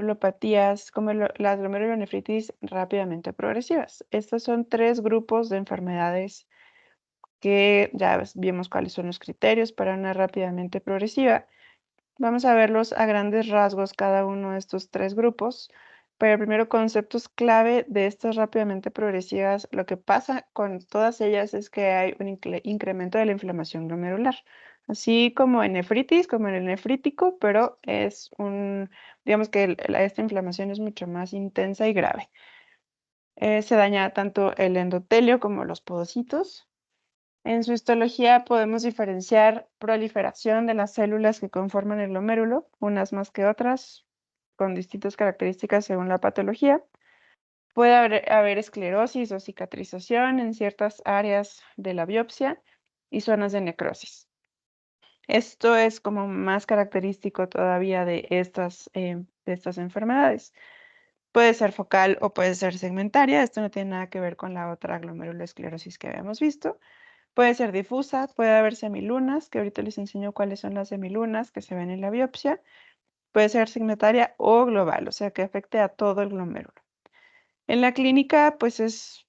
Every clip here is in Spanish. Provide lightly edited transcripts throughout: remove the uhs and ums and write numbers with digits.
glomerulopatías como las glomerulonefritis rápidamente progresivas. Estos son 3 grupos de enfermedades que ya vimos cuáles son los criterios para una rápidamente progresiva. Vamos a verlos a grandes rasgos cada uno de estos 3 grupos. Pero primero, conceptos clave de estas rápidamente progresivas. Lo que pasa con todas ellas es que hay un incremento de la inflamación glomerular, así como en nefritis, como en el nefrítico, pero digamos que esta inflamación es mucho más intensa y grave. Se daña tanto el endotelio como los podocitos. En su histología podemos diferenciar proliferación de las células que conforman el glomérulo, unas más que otras, con distintas características según la patología. Puede haber esclerosis o cicatrización en ciertas áreas de la biopsia y zonas de necrosis. Esto es como más característico todavía de estas enfermedades. Puede ser focal o puede ser segmentaria. Esto no tiene nada que ver con la otra glomerulosclerosis que habíamos visto. Puede ser difusa, puede haber semilunas, que ahorita les enseño cuáles son las semilunas que se ven en la biopsia. Puede ser segmentaria o global, o sea que afecte a todo el glomérulo. En la clínica, pues es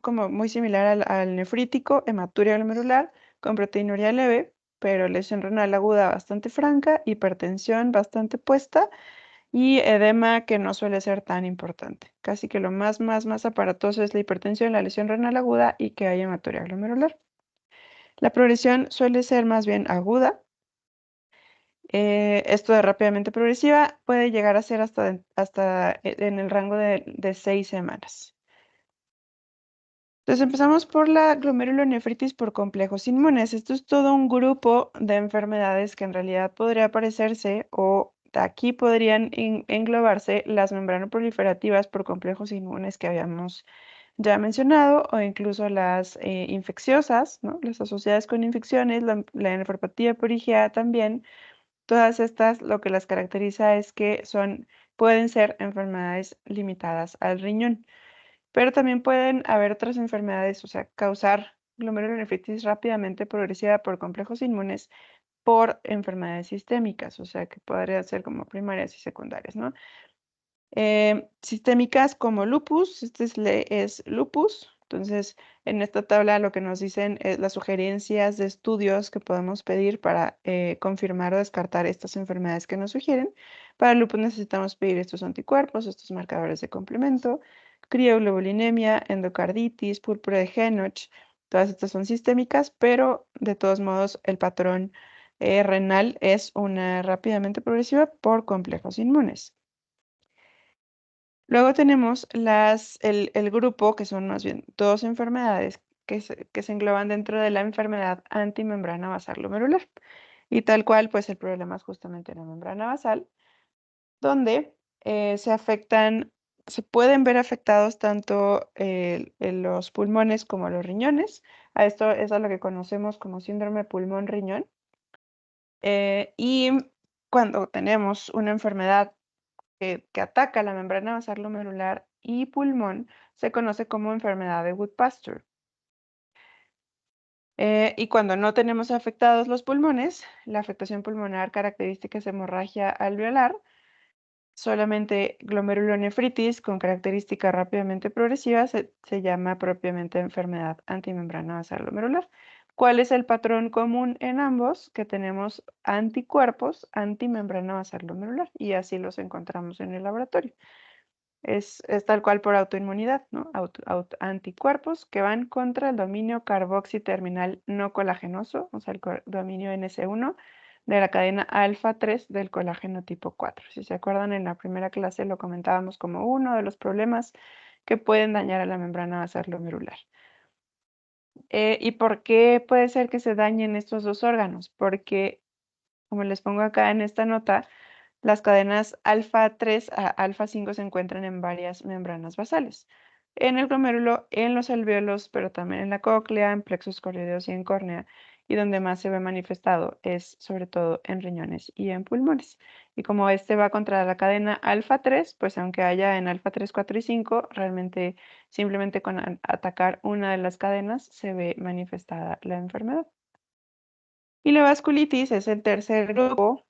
como muy similar al nefrítico, hematuria glomerular con proteinuria leve, pero lesión renal aguda bastante franca, hipertensión bastante puesta y edema que no suele ser tan importante. Casi que lo más aparatoso es la hipertensión, la lesión renal aguda y que hay hematuria glomerular. La progresión suele ser más bien aguda. Esto de rápidamente progresiva puede llegar a ser hasta en el rango de 6 semanas. Entonces empezamos por la glomerulonefritis por complejos inmunes. Esto es todo un grupo de enfermedades que en realidad podría parecerse o aquí podrían englobarse las membranoproliferativas por complejos inmunes que habíamos ya mencionado, o incluso las infecciosas, ¿no? Las asociadas con infecciones, la nefropatía por IgA también. Todas estas lo que las caracteriza es que pueden ser enfermedades limitadas al riñón, pero también pueden haber otras enfermedades, o sea, causar glomerulonefritis rápidamente progresiva por complejos inmunes por enfermedades sistémicas, o sea, que podrían ser como primarias y secundarias, ¿no? Sistémicas como lupus, es lupus. Entonces, en esta tabla lo que nos dicen es las sugerencias de estudios que podemos pedir para confirmar o descartar estas enfermedades que nos sugieren. Para el lupus necesitamos pedir estos anticuerpos, estos marcadores de complemento, crioglobulinemia, endocarditis, púrpura de Henoch. Todas estas son sistémicas, pero de todos modos el patrón renal es una rápidamente progresiva por complejos inmunes. Luego tenemos el grupo, que son más bien 2 enfermedades que se engloban dentro de la enfermedad antimembrana basal glomerular. Y tal cual, pues el problema es justamente la membrana basal, donde se pueden ver afectados tanto los pulmones como los riñones. A esto es a lo que conocemos como síndrome pulmón-riñón. Y cuando tenemos una enfermedad que ataca la membrana basal glomerular y pulmón, se conoce como enfermedad de Wood-Pasteur. Y cuando no tenemos afectados los pulmones, la afectación pulmonar característica es hemorragia alveolar, solamente glomerulonefritis con característica rápidamente progresiva se llama propiamente enfermedad antimembrana basal glomerular. ¿Cuál es el patrón común en ambos? Que tenemos anticuerpos antimembrana basal glomerular y así los encontramos en el laboratorio. Es tal cual por autoinmunidad, ¿no? Anticuerpos que van contra el dominio carboxiterminal no colagenoso, o sea, el dominio NS1 de la cadena alfa 3 del colágeno tipo 4. Si se acuerdan, en la primera clase lo comentábamos como uno de los problemas que pueden dañar a la membrana basal glomerular. ¿Y por qué puede ser que se dañen estos 2 órganos? Porque, como les pongo acá en esta nota, las cadenas alfa 3 a alfa 5 se encuentran en varias membranas basales. En el glomérulo, en los alvéolos, pero también en la cóclea, en plexos corioideos y en córnea. Y donde más se ve manifestado es sobre todo en riñones y en pulmones. Y como este va contra la cadena alfa 3, pues aunque haya en alfa 3, 4 y 5, realmente simplemente con atacar una de las cadenas se ve manifestada la enfermedad. Y la vasculitis es el tercer grupo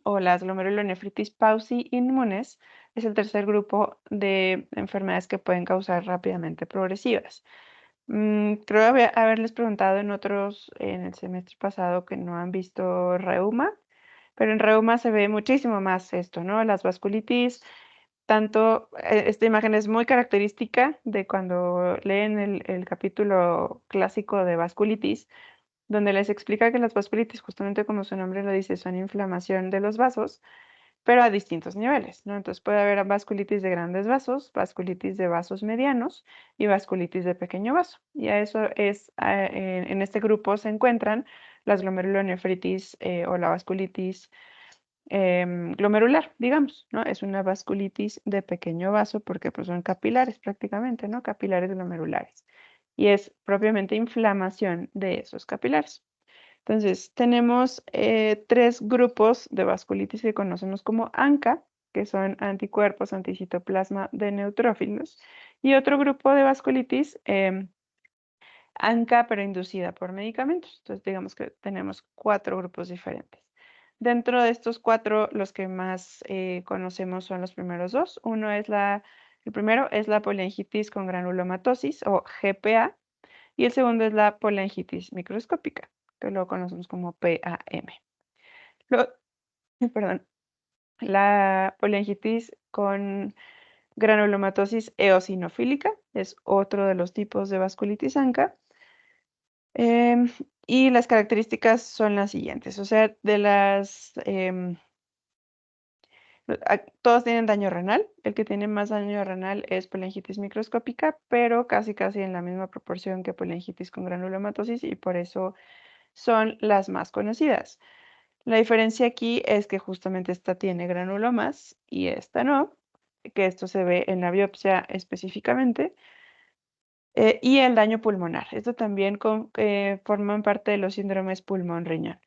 o las glomerulonefritis pauci inmunes es el tercer grupo de enfermedades que pueden causar rápidamente progresivas. Creo haberles preguntado en el semestre pasado que no han visto reuma, pero en reuma se ve muchísimo más esto, ¿no? Las vasculitis, tanto, esta imagen es muy característica de cuando leen el capítulo clásico de vasculitis, donde les explica que las vasculitis, justamente como su nombre lo dice, son inflamación de los vasos, pero a distintos niveles, ¿no? Entonces puede haber vasculitis de grandes vasos, vasculitis de vasos medianos y vasculitis de pequeño vaso. Y a eso es, en este grupo se encuentran las glomerulonefritis o la vasculitis glomerular, digamos, ¿no? Es una vasculitis de pequeño vaso porque pues, son capilares prácticamente, ¿no? Capilares glomerulares. Y es propiamente inflamación de esos capilares. Entonces, tenemos tres grupos de vasculitis que conocemos como ANCA, que son anticuerpos anticitoplasma de neutrófilos, y otro grupo de vasculitis ANCA, pero inducida por medicamentos. Entonces, digamos que tenemos cuatro grupos diferentes. Dentro de estos cuatro, los que más conocemos son los primeros dos. El primero es la poliangitis con granulomatosis o GPA, y el segundo es la poliangitis microscópica, que lo conocemos como PAM. Lo- perdón, la poliangitis con granulomatosis eosinofílica es otro de los tipos de vasculitis ANCA. Em, y las características son las siguientes, o sea, todos tienen daño renal. El que tiene más daño renal es poliangitis microscópica, pero casi en la misma proporción que poliangitis con granulomatosis, y por eso son las más conocidas. La diferencia aquí es que justamente esta tiene granulomas y esta no, que esto se ve en la biopsia específicamente. Y el daño pulmonar. Esto también forman parte de los síndromes pulmón-riñón.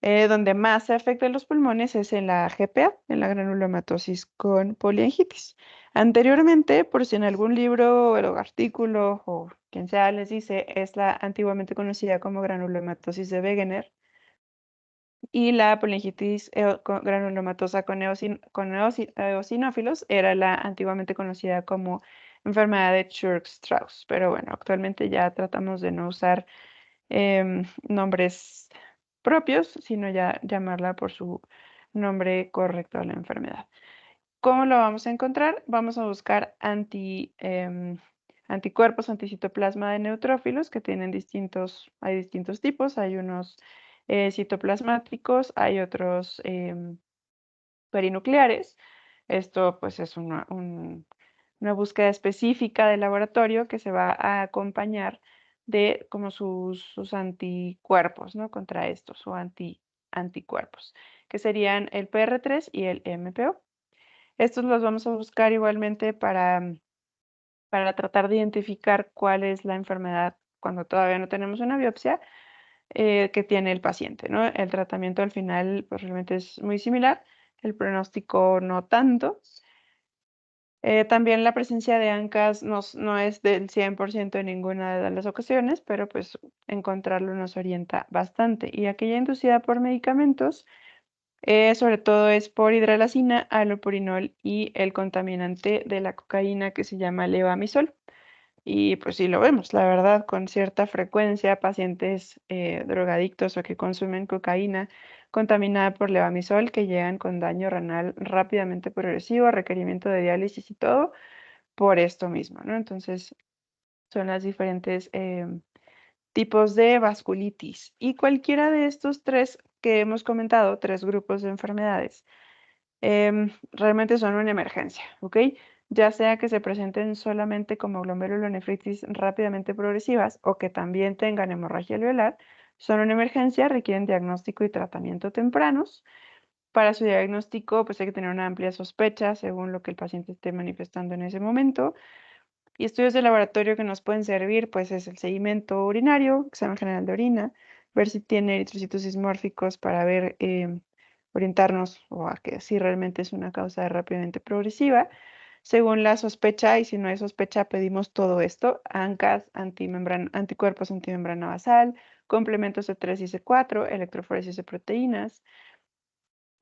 Donde más se afectan los pulmones es en la GPA, en la granulomatosis con poliangitis. Anteriormente, por si en algún libro o artículo o quien sea les dice, es la antiguamente conocida como granulomatosis de Wegener, y la poliangitis granulomatosa con eosinófilos era la antiguamente conocida como enfermedad de Churg-Strauss. Pero bueno, actualmente ya tratamos de no usar nombres propios, sino ya llamarla por su nombre correcto a la enfermedad. ¿Cómo lo vamos a encontrar? Vamos a buscar anticuerpos anticitoplasma de neutrófilos que hay distintos tipos. Hay unos citoplasmáticos, hay otros perinucleares. Esto pues es una búsqueda específica del laboratorio que se va a acompañar de como sus anticuerpos, ¿no? Contra estos o anticuerpos, que serían el PR3 y el MPO. Estos los vamos a buscar igualmente para tratar de identificar cuál es la enfermedad cuando todavía no tenemos una biopsia que tiene el paciente, ¿no? El tratamiento al final pues, realmente es muy similar, el pronóstico no tanto. También la presencia de ANCAS no es del 100% en ninguna de las ocasiones, pero pues encontrarlo nos orienta bastante. Y aquella inducida por medicamentos, sobre todo es por hidralacina, allopurinol y el contaminante de la cocaína que se llama levamisol. Y pues sí lo vemos, la verdad, con cierta frecuencia, pacientes drogadictos o que consumen cocaína contaminada por levamisol que llegan con daño renal rápidamente progresivo, requerimiento de diálisis y todo por esto mismo, ¿no? Entonces, son las diferentes tipos de vasculitis. Y cualquiera de estos tres que hemos comentado, tres grupos de enfermedades, realmente son una emergencia, ¿ok? Ya sea que se presenten solamente como glomerulonefritis rápidamente progresivas o que también tengan hemorragia alveolar, son una emergencia, requieren diagnóstico y tratamiento tempranos. Para su diagnóstico, pues hay que tener una amplia sospecha según lo que el paciente esté manifestando en ese momento. Y estudios de laboratorio que nos pueden servir, pues es el seguimiento urinario, examen general de orina, ver si tiene eritrocitos dismórficos para ver, orientarnos o a que si realmente es una causa rápidamente progresiva. Según la sospecha, y si no hay sospecha, pedimos todo esto: ANCAS, anticuerpos antimembrana basal, complementos C3 y C4, electroforesis de proteínas,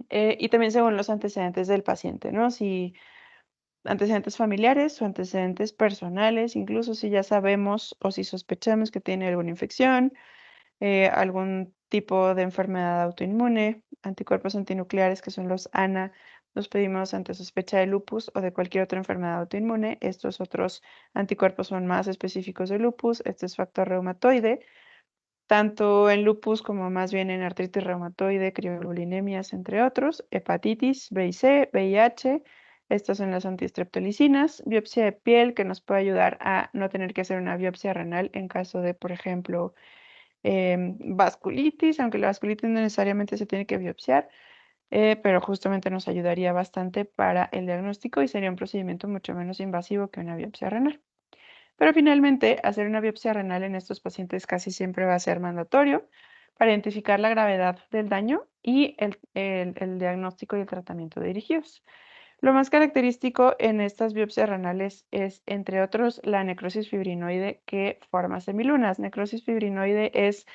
Y también según los antecedentes del paciente, ¿no? Si antecedentes familiares o antecedentes personales, incluso si ya sabemos o si sospechamos que tiene alguna infección, algún tipo de enfermedad autoinmune, anticuerpos antinucleares que son los ANA, los pedimos ante sospecha de lupus o de cualquier otra enfermedad autoinmune. Estos otros anticuerpos son más específicos de lupus. Este es factor reumatoide, tanto en lupus como más bien en artritis reumatoide, crioglobulinemias, entre otros, hepatitis B y C, VIH. Estas son las antistreptolicinas, biopsia de piel que nos puede ayudar a no tener que hacer una biopsia renal en caso de, por ejemplo, vasculitis, aunque la vasculitis no necesariamente se tiene que biopsiar, pero justamente nos ayudaría bastante para el diagnóstico y sería un procedimiento mucho menos invasivo que una biopsia renal. Pero finalmente, hacer una biopsia renal en estos pacientes casi siempre va a ser mandatorio para identificar la gravedad del daño y el diagnóstico y el tratamiento dirigidos. Lo más característico en estas biopsias renales es, entre otros, la necrosis fibrinoide que forma semilunas. Necrosis fibrinoide es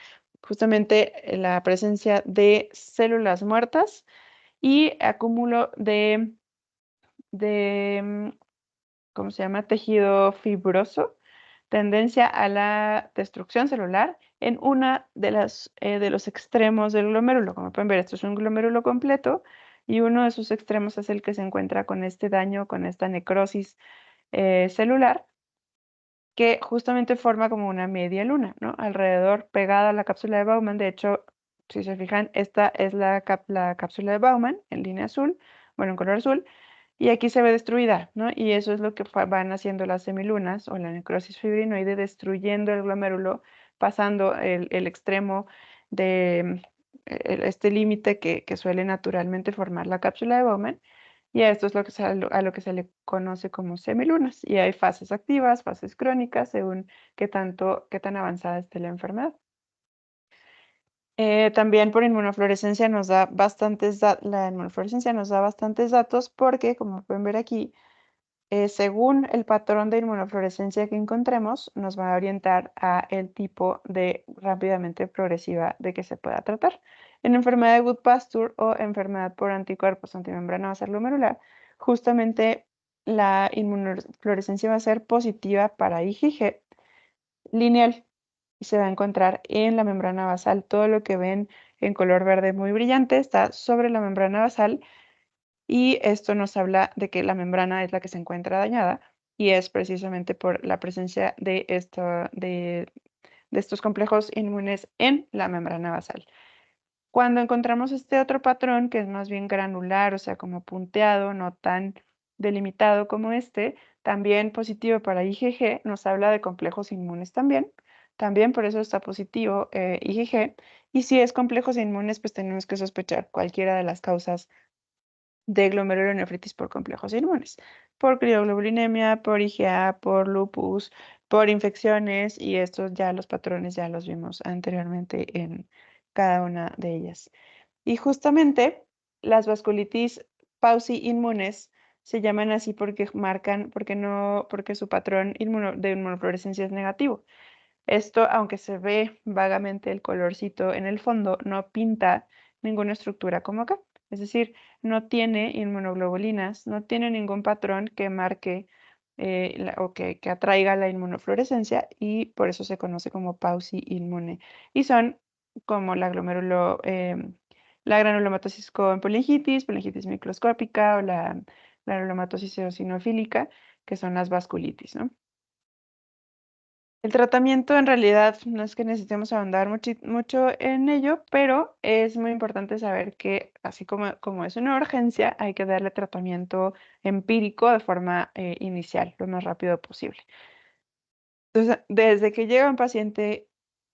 justamente la presencia de células muertas y acúmulo de ¿cómo se llama? Tejido fibroso, tendencia a la destrucción celular en una de los extremos del glomérulo. Como pueden ver, esto es un glomérulo completo y uno de sus extremos es el que se encuentra con este daño, con esta necrosis celular, que justamente forma como una media luna, ¿no? Alrededor, pegada a la cápsula de Bowman. De hecho, si se fijan, esta es la cápsula de Bowman en línea azul, bueno, en color azul, y aquí se ve destruida, ¿no? Y eso es lo que van haciendo las semilunas o la necrosis fibrinoide, destruyendo el glomérulo, pasando el extremo de este límite que suele naturalmente formar la cápsula de Bowman. Y a esto es a lo que se le conoce como semilunas. Y hay fases activas, fases crónicas, según qué tan avanzada esté la enfermedad. También por inmunofluorescencia nos da la inmunofluorescencia nos da bastantes datos porque, como pueden ver aquí, según el patrón de inmunofluorescencia que encontremos, nos va a orientar a el tipo de rápidamente progresiva de que se pueda tratar. En enfermedad de Goodpasture o enfermedad por anticuerpos antimembrana basal glomerular, justamente la inmunofluorescencia va a ser positiva para IgG lineal y se va a encontrar en la membrana basal. Todo lo que ven en color verde muy brillante está sobre la membrana basal y esto nos habla de que la membrana es la que se encuentra dañada y es precisamente por la presencia de estos complejos inmunes en la membrana basal. Cuando encontramos este otro patrón, que es más bien granular, o sea, como punteado, no tan delimitado como este, también positivo para IgG, nos habla de complejos inmunes también. También por eso está positivo IgG. Y si es complejos inmunes, pues tenemos que sospechar cualquiera de las causas de glomerulonefritis por complejos inmunes, por crioglobulinemia, por IgA, por lupus, por infecciones, y estos ya los patrones ya los vimos anteriormente en cada una de ellas. Y justamente las vasculitis Pauci inmunes se llaman así porque porque su patrón de inmunofluorescencia es negativo. Esto, aunque se ve vagamente el colorcito en el fondo, no pinta ninguna estructura como acá. Es decir, no tiene inmunoglobulinas, no tiene ningún patrón que marque o que atraiga la inmunofluorescencia y por eso se conoce como Pauci inmune. Y son como la granulomatosis con polingitis microscópica o la granulomatosis eosinofílica, que son las vasculitis, ¿no? El tratamiento en realidad no es que necesitemos ahondar mucho en ello, pero es muy importante saber que así como es una urgencia, hay que darle tratamiento empírico de forma inicial, lo más rápido posible. Entonces, desde que llega un paciente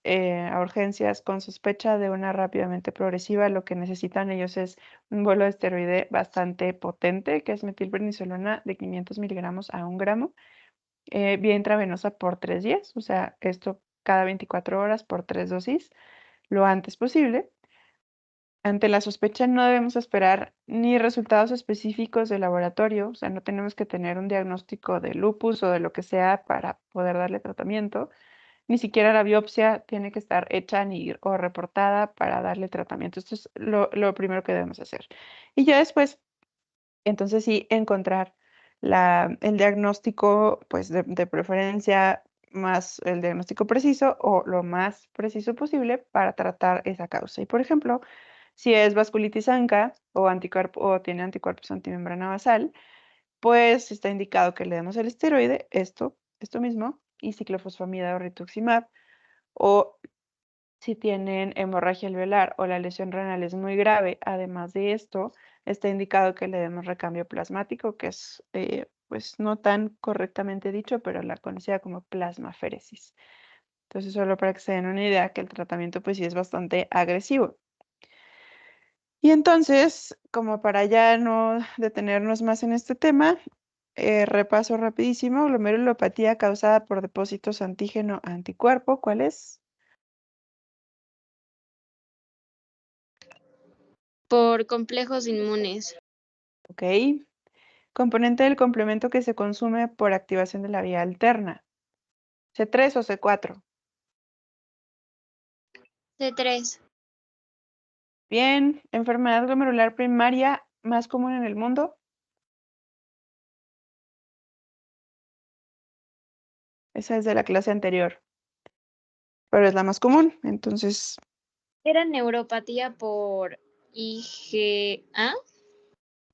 a urgencias con sospecha de una rápidamente progresiva, lo que necesitan ellos es un bolo de esteroide bastante potente, que es metilprednisolona de 500 miligramos a 1 gramo vía intravenosa por 3 días, o sea, esto cada 24 horas por 3 dosis, lo antes posible. Ante la sospecha no debemos esperar ni resultados específicos de laboratorio, o sea, no tenemos que tener un diagnóstico de lupus o de lo que sea para poder darle tratamiento. ni siquiera la biopsia tiene que estar hecha o reportada para darle tratamiento. Esto es lo primero que debemos hacer. Y ya después, entonces sí, encontrar el diagnóstico, pues de preferencia más el diagnóstico preciso o lo más preciso posible para tratar esa causa. Y por ejemplo, si es vasculitis ANCA o tiene anticuerpos antimembrana basal, pues está indicado que le demos el esteroide, esto mismo, y ciclofosfamida o rituximab, o si tienen hemorragia alveolar o la lesión renal es muy grave, además de esto, está indicado que le demos recambio plasmático, que es pues no tan correctamente dicho, pero la conocida como plasmaféresis. Entonces, solo para que se den una idea que el tratamiento pues sí es bastante agresivo. Y entonces, como para ya no detenernos más en este tema, repaso rapidísimo, glomerulopatía causada por depósitos antígeno-anticuerpo, ¿cuál es? Por complejos inmunes. Ok. Componente del complemento que se consume por activación de la vía alterna. C3 o C4. C3. Bien. Enfermedad glomerular primaria más común en el mundo. Esa es de la clase anterior, pero es la más común. Entonces, Era neuropatía por IgA.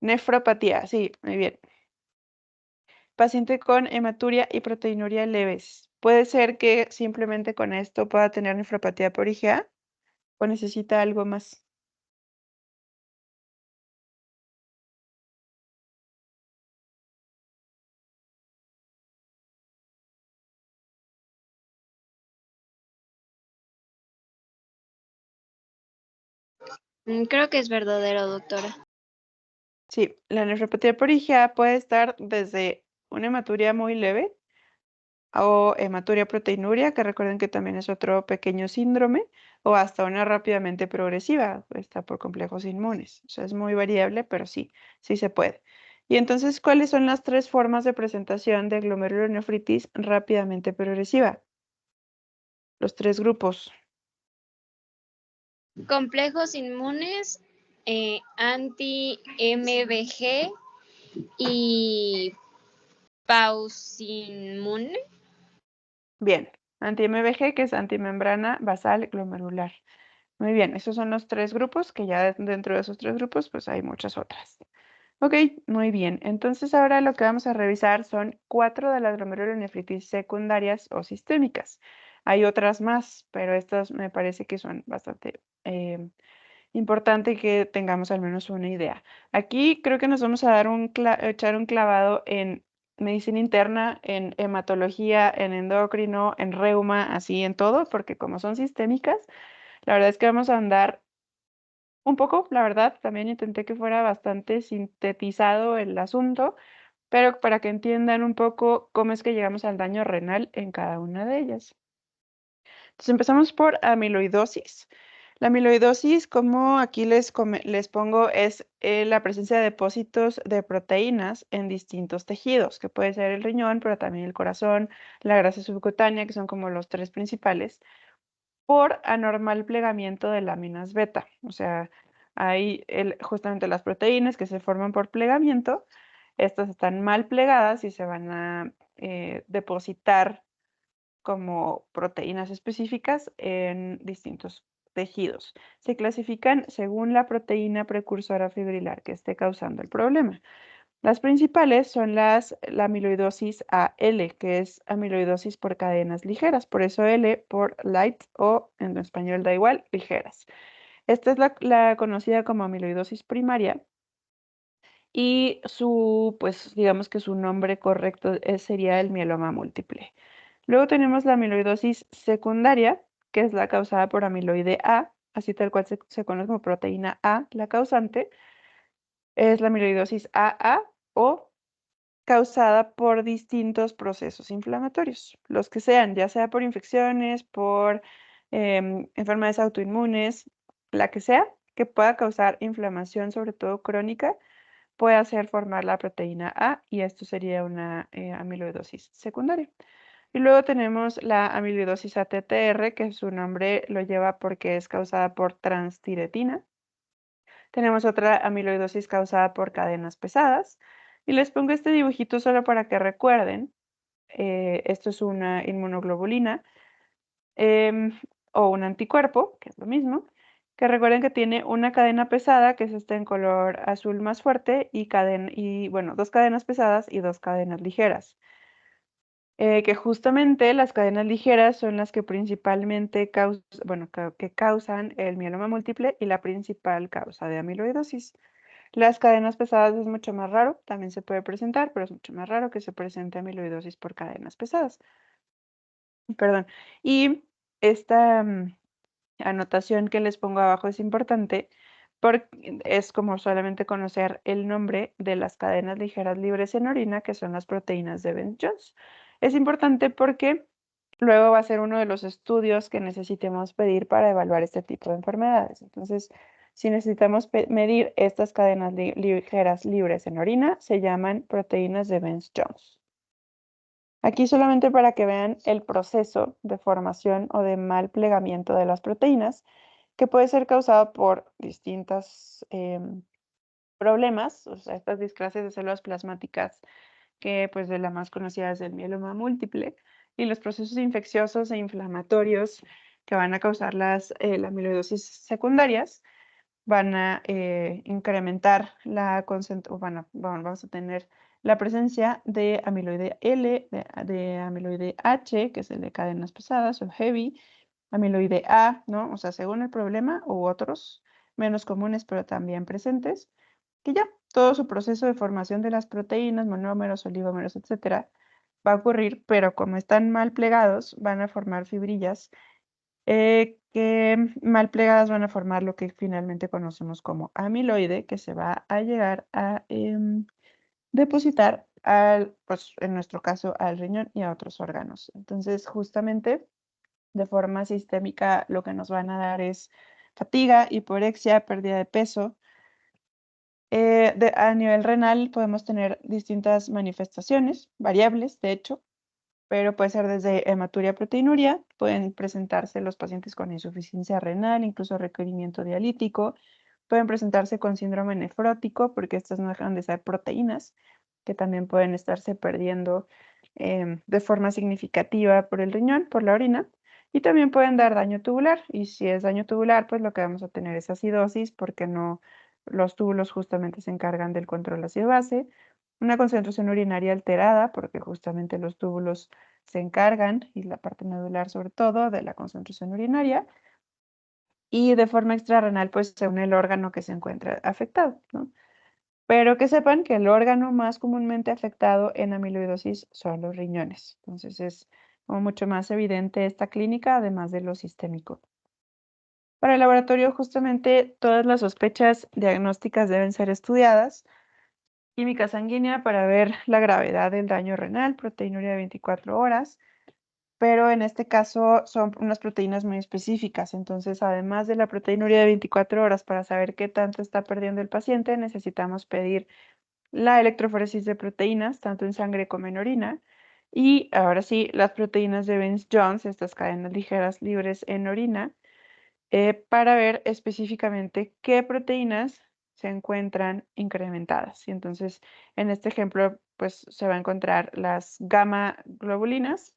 nefropatía. Sí, muy bien. Paciente con hematuria y proteinuria leves. Puede ser que simplemente con esto pueda tener nefropatía por IgA o necesita algo más. Creo que es verdadero, doctora. Sí, la nefropatía por IgA puede estar desde una hematuria muy leve o hematuria proteinuria, que recuerden que también es otro pequeño síndrome, o hasta una rápidamente progresiva, está por complejos inmunes. O sea, es muy variable, pero sí, sí se puede. Y entonces, ¿cuáles son las tres formas de presentación de glomerulonefritis rápidamente progresiva? Los tres grupos. Complejos inmunes, anti-MBG y pausinmune. Bien, anti-MBG, que es antimembrana basal glomerular. Muy bien, esos son los tres grupos, que ya dentro de esos tres grupos, pues hay muchas otras. Ok, muy bien. Entonces ahora lo que vamos a revisar son 4 de las glomerulonefritis secundarias o sistémicas. Hay otras más, pero estas me parece que son bastante importante que tengamos al menos una idea. Aquí creo que nos vamos a dar echar un clavado en medicina interna, en hematología, en endocrino, en reuma, así en todo, porque como son sistémicas, la verdad es que vamos a andar un poco, la verdad, también intenté que fuera bastante sintetizado el asunto, pero para que entiendan un poco cómo es que llegamos al daño renal en cada una de ellas. Entonces empezamos por amiloidosis. La amiloidosis, como aquí les pongo, es la presencia de depósitos de proteínas en distintos tejidos, que puede ser el riñón, pero también el corazón, la grasa subcutánea, que son como los tres principales, por anormal plegamiento de láminas beta. O sea, hay justamente las proteínas que se forman por plegamiento, estas están mal plegadas y se van a depositar como proteínas específicas en distintos tejidos. Se clasifican según la proteína precursora fibrilar que esté causando el problema. Las principales son la amiloidosis AL, que es amiloidosis por cadenas ligeras, por eso L por light o en español da igual, ligeras. Esta es la conocida como amiloidosis primaria y pues digamos que su nombre correcto sería el mieloma múltiple. Luego tenemos la amiloidosis secundaria, que es la causada por amiloide A, así tal cual se conoce como proteína A, la causante. Es la amiloidosis AA o causada por distintos procesos inflamatorios, los que sean, ya sea por infecciones, por enfermedades autoinmunes, la que sea, que pueda causar inflamación, sobre todo crónica, puede hacer formar la proteína A y esto sería una amiloidosis secundaria. Y luego tenemos la amiloidosis ATTR, que su nombre lo lleva porque es causada por transtiretina. Tenemos otra amiloidosis causada por cadenas pesadas. Y les pongo este dibujito solo para que recuerden. Esto es una inmunoglobulina o un anticuerpo, que es lo mismo. Que recuerden que tiene una cadena pesada, que es esta en color azul más fuerte, bueno, dos cadenas pesadas y dos cadenas ligeras. Que justamente las cadenas ligeras son las que principalmente que causan el mieloma múltiple y la principal causa de amiloidosis. Las cadenas pesadas es mucho más raro, también se puede presentar, pero es mucho más raro que se presente amiloidosis por cadenas pesadas. Perdón. Y esta anotación que les pongo abajo es importante porque es como solamente conocer el nombre de las cadenas ligeras libres en orina, que son las proteínas de Bence-Jones. Es importante porque luego va a ser uno de los estudios que necesitemos pedir para evaluar este tipo de enfermedades. Entonces, si necesitamos medir estas cadenas ligeras libres en orina, se llaman proteínas de Bence-Jones. Aquí solamente para que vean el proceso de formación o de mal plegamiento de las proteínas, que puede ser causado por distintos problemas, o sea, estas discrasias de células plasmáticas, que pues de la más conocida es el mieloma múltiple, y los procesos infecciosos e inflamatorios que van a causar las amiloidosis secundarias van a incrementar la concentración, vamos a tener la presencia de amiloide L, de amiloide H, que es el de cadenas pesadas o heavy, amiloide A, ¿no? O sea, según el problema, u otros menos comunes, pero también presentes, que ya todo su proceso de formación de las proteínas, monómeros, oligómeros, etcétera, va a ocurrir, pero como están mal plegados, van a formar fibrillas que mal plegadas van a formar lo que finalmente conocemos como amiloide, que se va a llegar a depositar pues en nuestro caso, al riñón y a otros órganos. Entonces, justamente de forma sistémica, lo que nos van a dar es fatiga, hiporexia, pérdida de peso. A nivel renal podemos tener distintas manifestaciones, variables, de hecho, pero puede ser desde hematuria, proteinuria, pueden presentarse los pacientes con insuficiencia renal, incluso requerimiento dialítico, pueden presentarse con síndrome nefrótico, porque estas no dejan de ser proteínas, que también pueden estarse perdiendo de forma significativa por el riñón, por la orina, y también pueden dar daño tubular, y si es daño tubular, pues lo que vamos a tener es acidosis, porque no, los túbulos justamente se encargan del control ácido-base, una concentración urinaria alterada, porque justamente los túbulos se encargan, y la parte medular sobre todo, de la concentración urinaria, y de forma extrarrenal, pues según el órgano que se encuentra afectado, ¿no? Pero que sepan que el órgano más comúnmente afectado en amiloidosis son los riñones. Entonces es como mucho más evidente esta clínica, además de lo sistémico. Para el laboratorio, justamente todas las sospechas diagnósticas deben ser estudiadas. Química sanguínea para ver la gravedad del daño renal, proteinuria de 24 horas, pero en este caso son unas proteínas muy específicas. Entonces, además de la proteinuria de 24 horas para saber qué tanto está perdiendo el paciente, necesitamos pedir la electroforesis de proteínas, tanto en sangre como en orina. Y ahora sí, las proteínas de Bence-Jones, estas cadenas ligeras libres en orina, para ver específicamente qué proteínas se encuentran incrementadas. Y entonces, en este ejemplo, pues se va a encontrar las gamma globulinas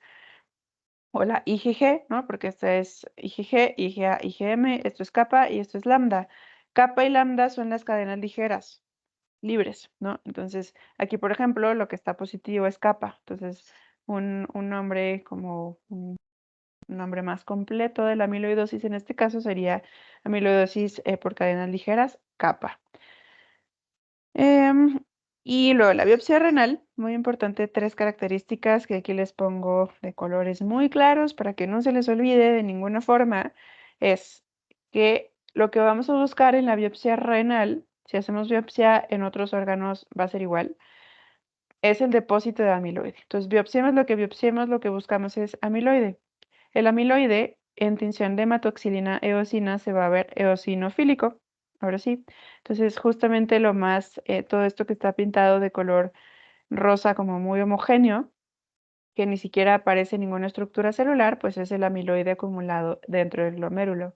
o la IgG, ¿no? Porque esta es IgG, IgA, IgM, esto es kappa y esto es lambda. Kappa y lambda son las cadenas ligeras, libres, ¿no? Entonces, aquí, por ejemplo, lo que está positivo es kappa. Entonces, un nombre como un nombre más completo de la amiloidosis en este caso sería amiloidosis por cadenas ligeras, kappa. Em, y luego la biopsia renal, muy importante, tres características que aquí les pongo de colores muy claros para que no se les olvide de ninguna forma, es que lo que vamos a buscar en la biopsia renal, si hacemos biopsia en otros órganos va a ser igual, es el depósito de amiloide. Entonces, biopsiemos, lo que buscamos es amiloide. El amiloide en tinción de hematoxilina eosina se va a ver eosinofílico. Ahora sí. Entonces, justamente todo esto que está pintado de color rosa como muy homogéneo, que ni siquiera aparece ninguna estructura celular, pues es el amiloide acumulado dentro del glomérulo.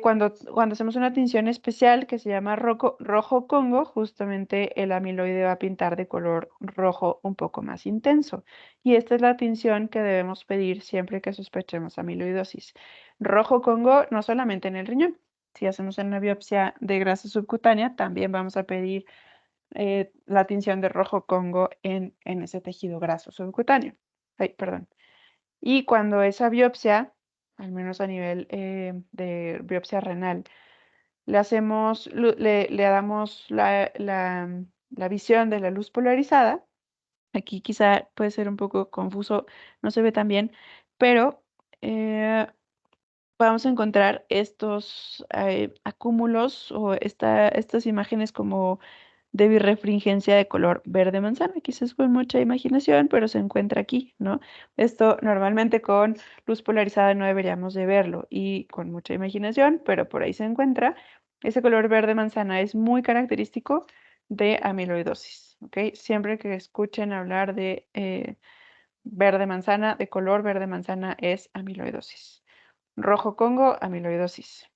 Cuando hacemos una tinción especial que se llama rojo Congo, justamente el amiloide va a pintar de color rojo un poco más intenso. Y esta es la tinción que debemos pedir siempre que sospechemos amiloidosis. Rojo Congo no solamente en el riñón. Si hacemos una biopsia de grasa subcutánea, también vamos a pedir la tinción de rojo Congo en ese tejido graso subcutáneo. Ay, perdón. Y cuando esa biopsia, al menos a nivel de biopsia renal, le damos la visión de la luz polarizada. Aquí quizá puede ser un poco confuso, no se ve tan bien, pero vamos a encontrar estos acúmulos o estas imágenes como de birrefringencia de color verde manzana, quizás con mucha imaginación, pero se encuentra aquí, ¿no? Esto normalmente con luz polarizada no deberíamos de verlo y con mucha imaginación, pero por ahí se encuentra. Ese color verde manzana es muy característico de amiloidosis, ¿ok? Siempre que escuchen hablar de verde manzana, de color verde manzana, es amiloidosis. Rojo Congo, amiloidosis.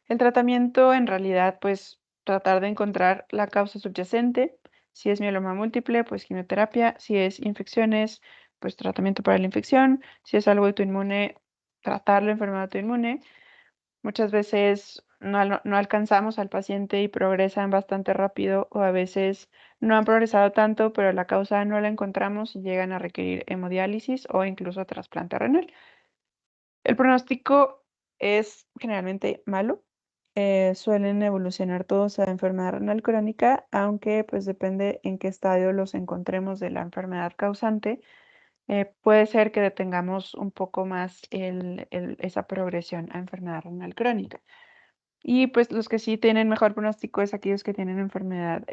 El tratamiento en realidad, pues tratar de encontrar la causa subyacente. Si es mieloma múltiple, pues quimioterapia. Si es infecciones, pues tratamiento para la infección. Si es algo autoinmune, tratar la enfermedad autoinmune. Muchas veces no alcanzamos al paciente y progresan bastante rápido o a veces no han progresado tanto, pero la causa no la encontramos y llegan a requerir hemodiálisis o incluso trasplante renal. El pronóstico es generalmente malo. Suelen evolucionar todos a enfermedad renal crónica, aunque pues depende en qué estadio los encontremos de la enfermedad causante. Puede ser que detengamos un poco más esa progresión a enfermedad renal crónica. Y pues los que sí tienen mejor pronóstico es aquellos que tienen enfermedad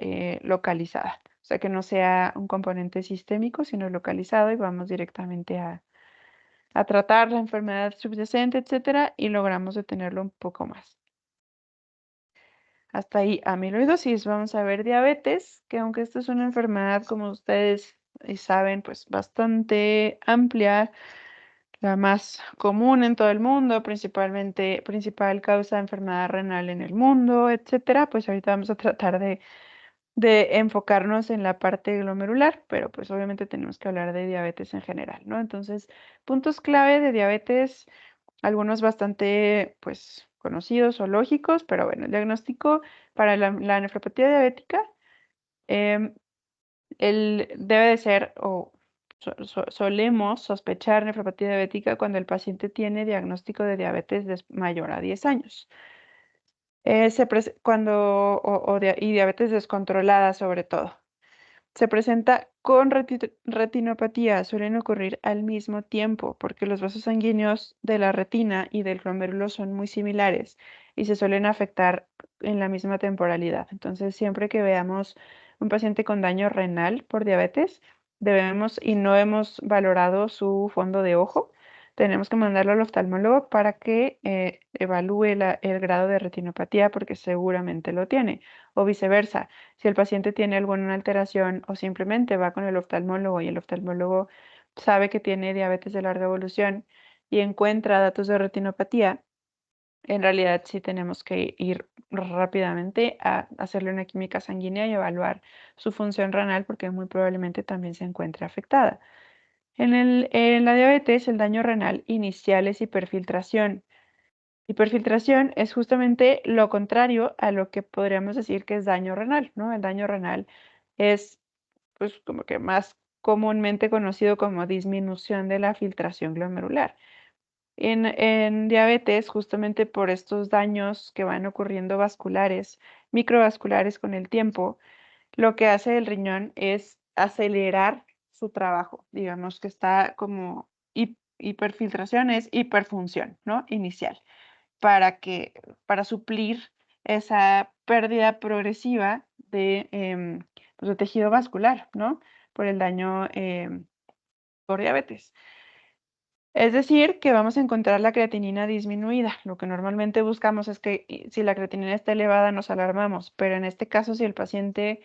localizada. O sea, que no sea un componente sistémico, sino localizado y vamos directamente a tratar la enfermedad subyacente, etcétera, y logramos detenerlo un poco más. Hasta ahí, amiloidosis. Vamos a ver diabetes, que aunque esta es una enfermedad, como ustedes saben, pues bastante amplia, la más común en todo el mundo, principal causa de enfermedad renal en el mundo, etcétera, pues ahorita vamos a tratar de enfocarnos en la parte glomerular, pero pues obviamente tenemos que hablar de diabetes en general, ¿no? Entonces, puntos clave de diabetes, algunos bastante pues conocidos o lógicos, pero bueno, el diagnóstico para la nefropatía diabética em, debe de ser o solemos sospechar nefropatía diabética cuando el paciente tiene diagnóstico de diabetes mayor a 10 años. Y diabetes descontrolada sobre todo. Se presenta con retinopatía, suelen ocurrir al mismo tiempo porque los vasos sanguíneos de la retina y del glomérulo son muy similares y se suelen afectar en la misma temporalidad. Entonces, siempre que veamos un paciente con daño renal por diabetes, debemos y no hemos valorado su fondo de ojo, tenemos que mandarlo al oftalmólogo para que evalúe el grado de retinopatía porque seguramente lo tiene o viceversa. Si el paciente tiene alguna alteración o simplemente va con el oftalmólogo y el oftalmólogo sabe que tiene diabetes de larga evolución y encuentra datos de retinopatía, en realidad sí tenemos que ir rápidamente a hacerle una química sanguínea y evaluar su función renal porque muy probablemente también se encuentre afectada. En la diabetes, el daño renal inicial es hiperfiltración. Hiperfiltración es justamente lo contrario a lo que podríamos decir que es daño renal, ¿no? El daño renal es, pues, como que más comúnmente conocido como disminución de la filtración glomerular. En diabetes, justamente por estos daños que van ocurriendo vasculares, microvasculares con el tiempo, lo que hace el riñón es acelerar su trabajo. Digamos que está como hiperfiltración es hiperfunción, ¿no? Inicial para suplir esa pérdida progresiva pues, de tejido vascular, ¿no? Por el daño por diabetes. Es decir, que vamos a encontrar la creatinina disminuida. Lo que normalmente buscamos es que si la creatinina está elevada nos alarmamos, pero en este caso si el paciente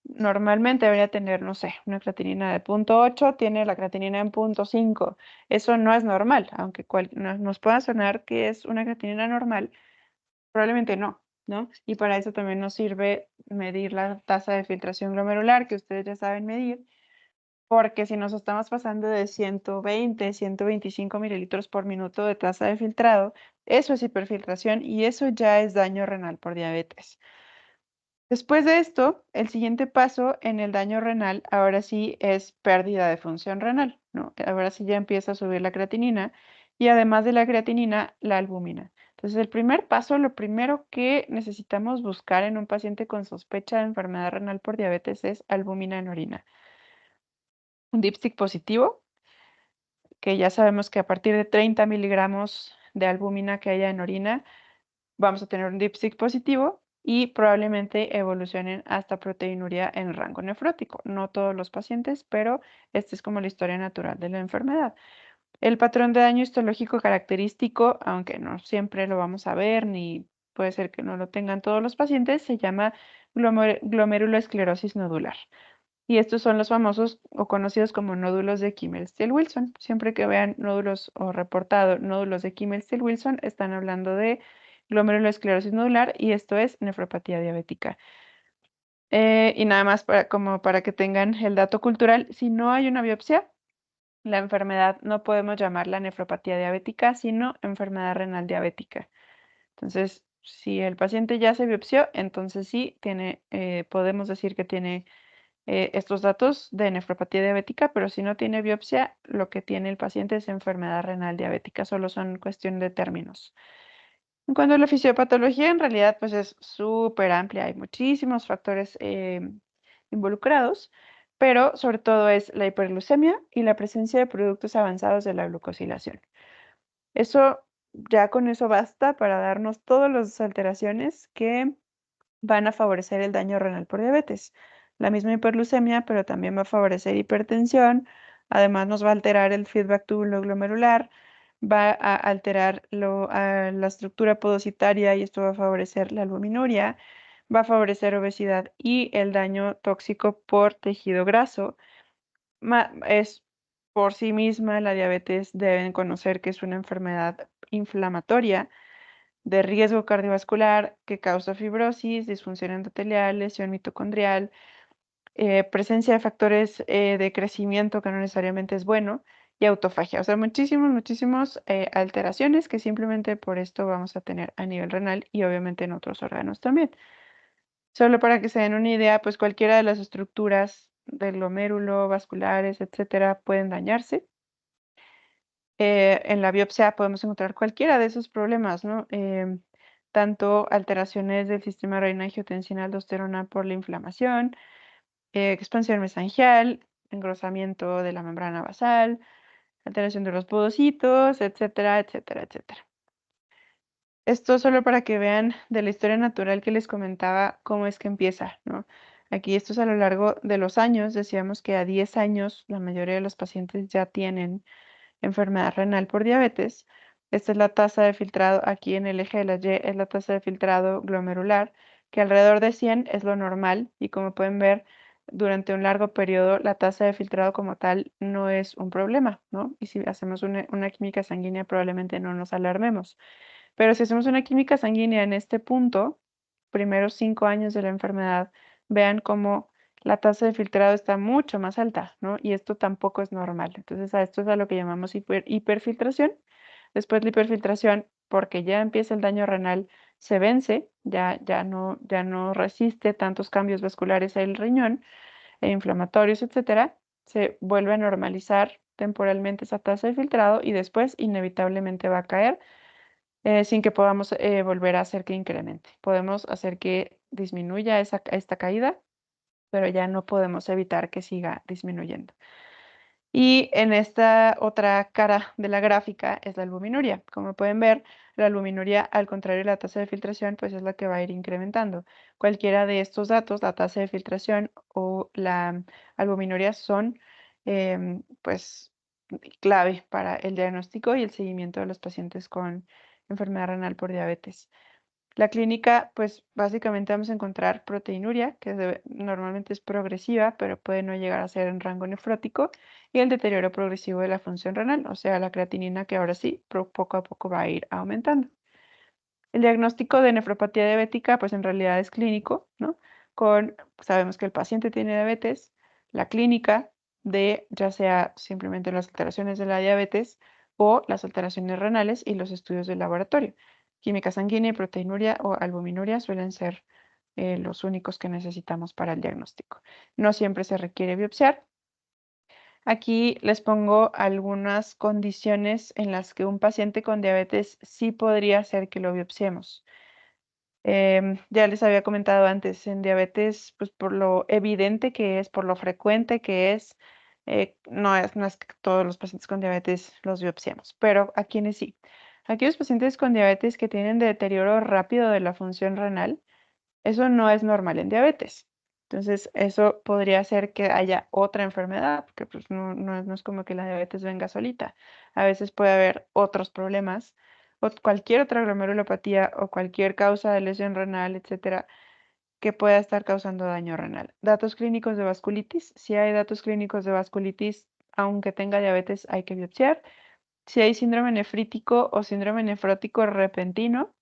Normalmente debería tener, no sé, una creatinina de 0,8, tiene la creatinina en 0,5. Eso no es normal, aunque nos pueda sonar que es una creatinina normal, probablemente no, ¿no? Y para eso también nos sirve medir la tasa de filtración glomerular, que ustedes ya saben medir, porque si nos estamos pasando de 120, 125 mililitros por minuto de tasa de filtrado, eso es hiperfiltración y eso ya es daño renal por diabetes. Después de esto, el siguiente paso en el daño renal, ahora sí es pérdida de función renal, ¿no? Ahora sí ya empieza a subir la creatinina y además de la creatinina, la albúmina. Entonces, el primer paso, lo primero que necesitamos buscar en un paciente con sospecha de enfermedad renal por diabetes es albúmina en orina. Un dipstick positivo, que ya sabemos que a partir de 30 miligramos de albúmina que haya en orina, vamos a tener un dipstick positivo y probablemente evolucionen hasta proteinuria en rango nefrótico. No todos los pacientes, pero esta es como la historia natural de la enfermedad. El patrón de daño histológico característico, aunque no siempre lo vamos a ver, ni puede ser que no lo tengan todos los pacientes, se llama glomeruloesclerosis nodular. Y estos son los famosos o conocidos como nódulos de Kimmel-Still-Wilson. Siempre que vean nódulos o reportado nódulos de Kimmel-Still-Wilson, están hablando de glomeruloesclerosis nodular y esto es nefropatía diabética. Y nada más como para que tengan el dato cultural, si no hay una biopsia, la enfermedad no podemos llamarla nefropatía diabética, sino enfermedad renal diabética. Entonces, si el paciente ya se biopsió, entonces sí podemos decir que tiene estos datos de nefropatía diabética, pero si no tiene biopsia, lo que tiene el paciente es enfermedad renal diabética, solo son cuestión de términos. En cuanto a la fisiopatología, en realidad pues es súper amplia, hay muchísimos factores involucrados, pero sobre todo es la hiperglucemia y la presencia de productos avanzados de la glucosilación. Eso, ya con eso basta para darnos todas las alteraciones que van a favorecer el daño renal por diabetes. La misma hiperglucemia, pero también va a favorecer hipertensión, además nos va a alterar el feedback tubulo-glomerular, va a alterar la estructura podocitaria y esto va a favorecer la albuminuria, va a favorecer obesidad y el daño tóxico por tejido graso. Es por sí misma la diabetes, deben conocer que es una enfermedad inflamatoria de riesgo cardiovascular que causa fibrosis, disfunción endotelial, lesión mitocondrial, presencia de factores de crecimiento que no necesariamente es bueno y autofagia. O sea, muchísimas alteraciones que simplemente por esto vamos a tener a nivel renal y obviamente en otros órganos también. Solo para que se den una idea, pues cualquiera de las estructuras del glomérulo, vasculares, etcétera, pueden dañarse. En la biopsia podemos encontrar cualquiera de esos problemas, ¿no? Tanto alteraciones del sistema renina-angiotensina-aldosterona por la inflamación, expansión mesangial, engrosamiento de la membrana basal, alteración de los podocitos, etcétera, etcétera, etcétera. Esto solo para que vean de la historia natural que les comentaba cómo es que empieza, ¿no? Aquí esto es a lo largo de los años, decíamos que a 10 años la mayoría de los pacientes ya tienen enfermedad renal por diabetes. Esta es la tasa de filtrado, aquí en el eje de la Y es la tasa de filtrado glomerular, que alrededor de 100 es lo normal y como pueden ver, durante un largo periodo la tasa de filtrado como tal no es un problema, ¿no? Y si hacemos una química sanguínea probablemente no nos alarmemos. Pero si hacemos una química sanguínea en este punto, primeros 5 años de la enfermedad, vean cómo la tasa de filtrado está mucho más alta, ¿no? Y esto tampoco es normal. Entonces, a esto es a lo que llamamos hiperfiltración. Después la hiperfiltración, porque ya empieza el daño renal, se vence, ya no resiste tantos cambios vasculares el riñón e inflamatorios, etcétera. Se vuelve a normalizar temporalmente esa tasa de filtrado y después inevitablemente va a caer sin que podamos volver a hacer que incremente. Podemos hacer que disminuya esta caída, pero ya no podemos evitar que siga disminuyendo. Y en esta otra cara de la gráfica es la albuminuria. Como pueden ver, la albuminuria, al contrario de la tasa de filtración, pues es la que va a ir incrementando. Cualquiera de estos datos, la tasa de filtración o la albuminuria, son pues clave para el diagnóstico y el seguimiento de los pacientes con enfermedad renal por diabetes. La clínica, pues básicamente vamos a encontrar proteinuria, que normalmente es progresiva, pero puede no llegar a ser en rango nefrótico, y el deterioro progresivo de la función renal, o sea, la creatinina que ahora sí, poco a poco va a ir aumentando. El diagnóstico de nefropatía diabética, pues en realidad es clínico, ¿no? Sabemos que el paciente tiene diabetes, la clínica de ya sea simplemente las alteraciones de la diabetes o las alteraciones renales y los estudios de laboratorio. Química sanguínea y proteinuria o albuminuria suelen ser los únicos que necesitamos para el diagnóstico. No siempre se requiere biopsiar. Aquí les pongo algunas condiciones en las que un paciente con diabetes sí podría ser que lo biopsiemos. Ya les había comentado antes, en diabetes, pues por lo evidente que es, por lo frecuente que es, no es que todos los pacientes con diabetes los biopsiamos, pero a quienes sí. Aquellos pacientes con diabetes que tienen deterioro rápido de la función renal, eso no es normal en diabetes. Entonces, eso podría ser que haya otra enfermedad, porque pues, no es como que la diabetes venga solita. A veces puede haber otros problemas, o cualquier otra glomerulopatía o cualquier causa de lesión renal, etcétera, que pueda estar causando daño renal. Datos clínicos de vasculitis. Si hay datos clínicos de vasculitis, aunque tenga diabetes, hay que biopsiar. Si hay síndrome nefrítico o síndrome nefrótico repentino,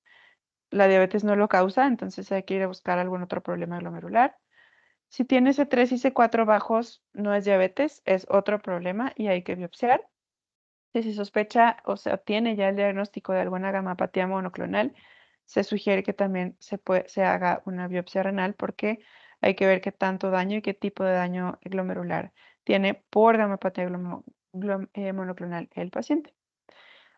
la diabetes no lo causa, entonces hay que ir a buscar algún otro problema glomerular. Si tiene C3 y C4 bajos, no es diabetes, es otro problema y hay que biopsiar. Si se sospecha o se obtiene ya el diagnóstico de alguna gamapatía monoclonal, se sugiere que también se haga una biopsia renal porque hay que ver qué tanto daño y qué tipo de daño glomerular tiene por gamapatía monoclonal el paciente.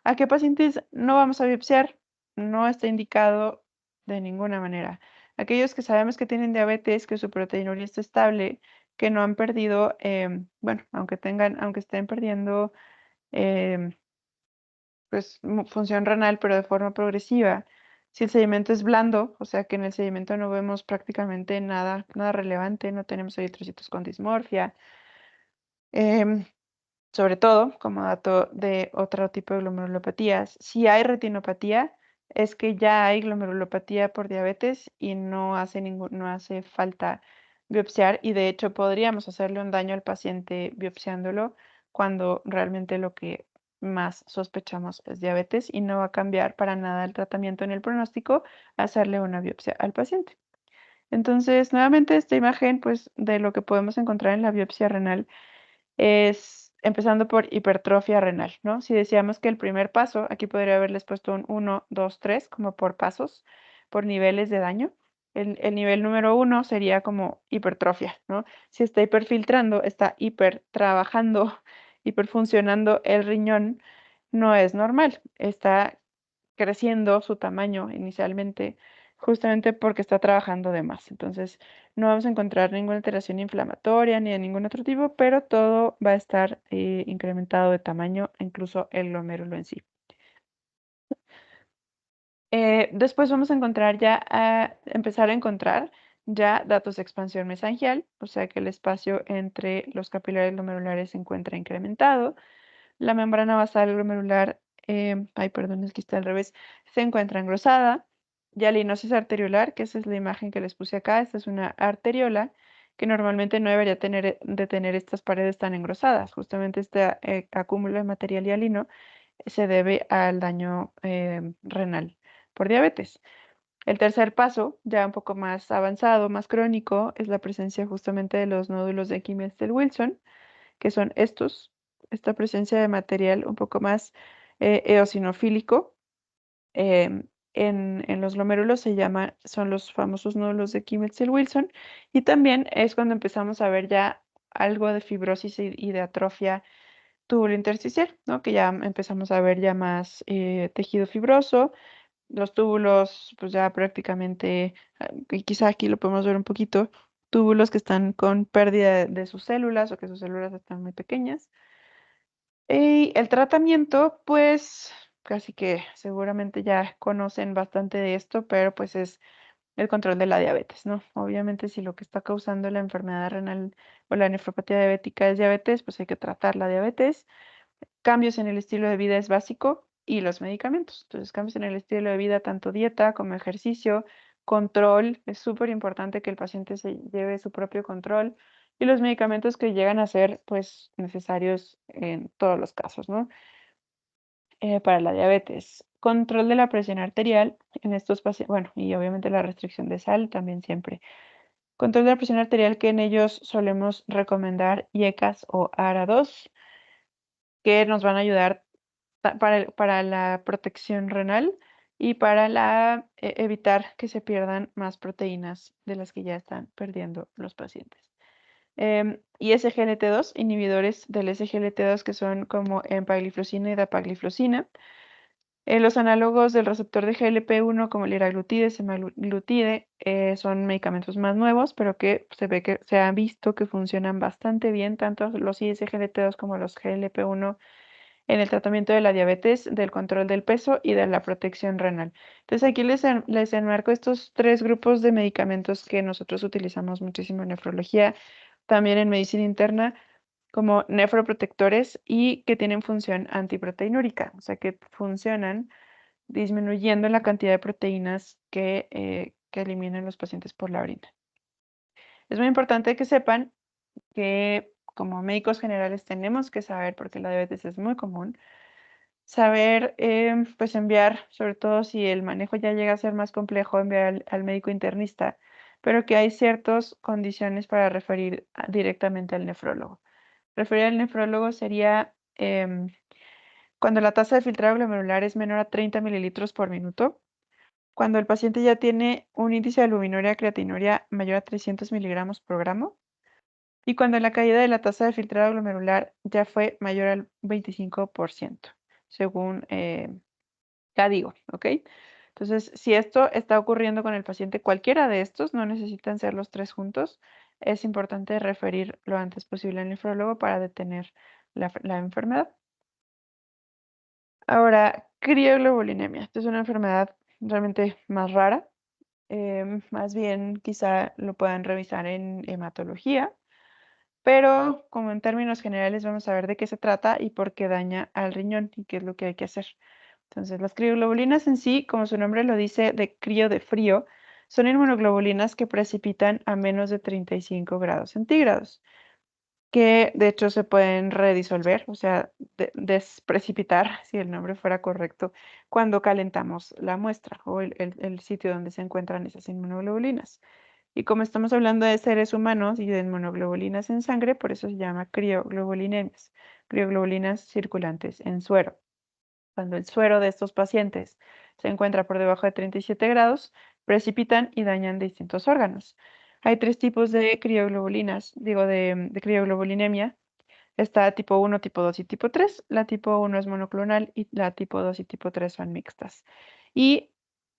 ¿A qué pacientes no vamos a biopsiar? No está indicado de ninguna manera. Aquellos que sabemos que tienen diabetes, que su proteinuria está estable, que no han perdido, bueno, aunque estén perdiendo em, pues, función renal, pero de forma progresiva. Si el sedimento es blando, o sea que en el sedimento no vemos prácticamente nada relevante, no tenemos eritrocitos con dismorfia. em, Sobre todo, como dato de otro tipo de glomerulopatías, si hay retinopatía, es que ya hay glomerulopatía por diabetes y no hace falta biopsiar y de hecho podríamos hacerle un daño al paciente biopsiándolo cuando realmente lo que más sospechamos es diabetes y no va a cambiar para nada el tratamiento en el pronóstico hacerle una biopsia al paciente. Entonces, nuevamente esta imagen pues de lo que podemos encontrar en la biopsia renal es empezando por hipertrofia renal, ¿no? Si decíamos que el primer paso, aquí podría haberles puesto un 1, 2, 3, como por pasos, por niveles de daño. El nivel número 1 sería como hipertrofia, ¿no? Si está hiperfiltrando, está hiper trabajando, hiperfuncionando el riñón, no es normal. Está creciendo su tamaño inicialmente justamente porque está trabajando de más. Entonces, no vamos a encontrar ninguna alteración inflamatoria ni de ningún otro tipo, pero todo va a estar incrementado de tamaño, incluso el glomérulo en sí. Después vamos a empezar a encontrar ya datos de expansión mesangial, o sea que el espacio entre los capilares glomerulares se encuentra incrementado. La membrana basal glomerular, ay, perdón, es que está al revés, se encuentra engrosada. Ya la linosis arteriolar, que esa es la imagen que les puse acá, esta es una arteriola que normalmente no debería de tener estas paredes tan engrosadas. Justamente este acúmulo de material hialino se debe al daño renal por diabetes. El tercer paso, ya un poco más avanzado, más crónico, es la presencia justamente de los nódulos de Kimmel-Wilson, que son esta presencia de material un poco más eosinofílico. En los glomérulos son los famosos nódulos de Kimmel-Wilson y también es cuando empezamos a ver ya algo de fibrosis y de atrofia intersticial, ¿no? Que ya empezamos a ver ya más tejido fibroso, los túbulos pues ya prácticamente, y quizá aquí lo podemos ver un poquito, túbulos que están con pérdida de sus células o que sus células están muy pequeñas. Y el tratamiento, pues casi que seguramente ya conocen bastante de esto, pero pues es el control de la diabetes, ¿no? Obviamente si lo que está causando la enfermedad renal o la nefropatía diabética es diabetes, pues hay que tratar la diabetes. Cambios en el estilo de vida es básico. y los medicamentos. Entonces, cambios en el estilo de vida, tanto dieta como ejercicio, control. Es súper importante que el paciente se lleve su propio control y los medicamentos que llegan a ser pues necesarios en todos los casos, ¿no? Para la diabetes. Control de la presión arterial en estos pacientes, bueno, y obviamente la restricción de sal también siempre. Control de la presión arterial, que en ellos solemos recomendar IECAS o ARA2, que nos van a ayudar para la protección renal y para evitar que se pierdan más proteínas de las que ya están perdiendo los pacientes. Y SGLT2, inhibidores del SGLT2 que son como empagliflozina y dapagliflozina. Los análogos del receptor de GLP-1 como el liraglutide, semaglutide, son medicamentos más nuevos, pero que se han visto que funcionan bastante bien, tanto los ISGLT2 como los GLP-1 en el tratamiento de la diabetes, del control del peso y de la protección renal. Entonces aquí les enmarco estos 3 grupos de medicamentos que nosotros utilizamos muchísimo en nefrología, también en medicina interna, como nefroprotectores y que tienen función antiproteinúrica, o sea que funcionan disminuyendo la cantidad de proteínas que eliminan los pacientes por la orina. Es muy importante que sepan que como médicos generales tenemos que saber, porque la diabetes es muy común, saber pues enviar, sobre todo si el manejo ya llega a ser más complejo, enviar al médico internista, pero que hay ciertas condiciones para referir directamente al nefrólogo. Referir al nefrólogo sería cuando la tasa de filtrado glomerular es menor a 30 mililitros por minuto, cuando el paciente ya tiene un índice de albuminuria creatinuria mayor a 300 miligramos por gramo y cuando la caída de la tasa de filtrado glomerular ya fue mayor al 25%, según CADIGO, ¿ok? Entonces, si esto está ocurriendo con el paciente, cualquiera de estos, no necesitan ser los 3 juntos, es importante referir lo antes posible al nefrólogo para detener la enfermedad. Ahora, crioglobulinemia. Esta es una enfermedad realmente más rara. Más bien, quizá lo puedan revisar en hematología, pero como en términos generales vamos a ver de qué se trata y por qué daña al riñón y qué es lo que hay que hacer. Entonces, las crioglobulinas en sí, como su nombre lo dice, de crío de frío, son inmunoglobulinas que precipitan a menos de 35 grados centígrados, que de hecho se pueden redisolver, o sea, desprecipitar, si el nombre fuera correcto, cuando calentamos la muestra o el sitio donde se encuentran esas inmunoglobulinas. Y como estamos hablando de seres humanos y de inmunoglobulinas en sangre, por eso se llama crioglobuliniemias, crioglobulinas circulantes en suero. Cuando el suero de estos pacientes se encuentra por debajo de 37 grados, precipitan y dañan distintos órganos. Hay 3 tipos de crioglobulinas, de crioglobulinemia. Está tipo 1, tipo 2 y tipo 3. La tipo 1 es monoclonal y la tipo 2 y tipo 3 son mixtas. Y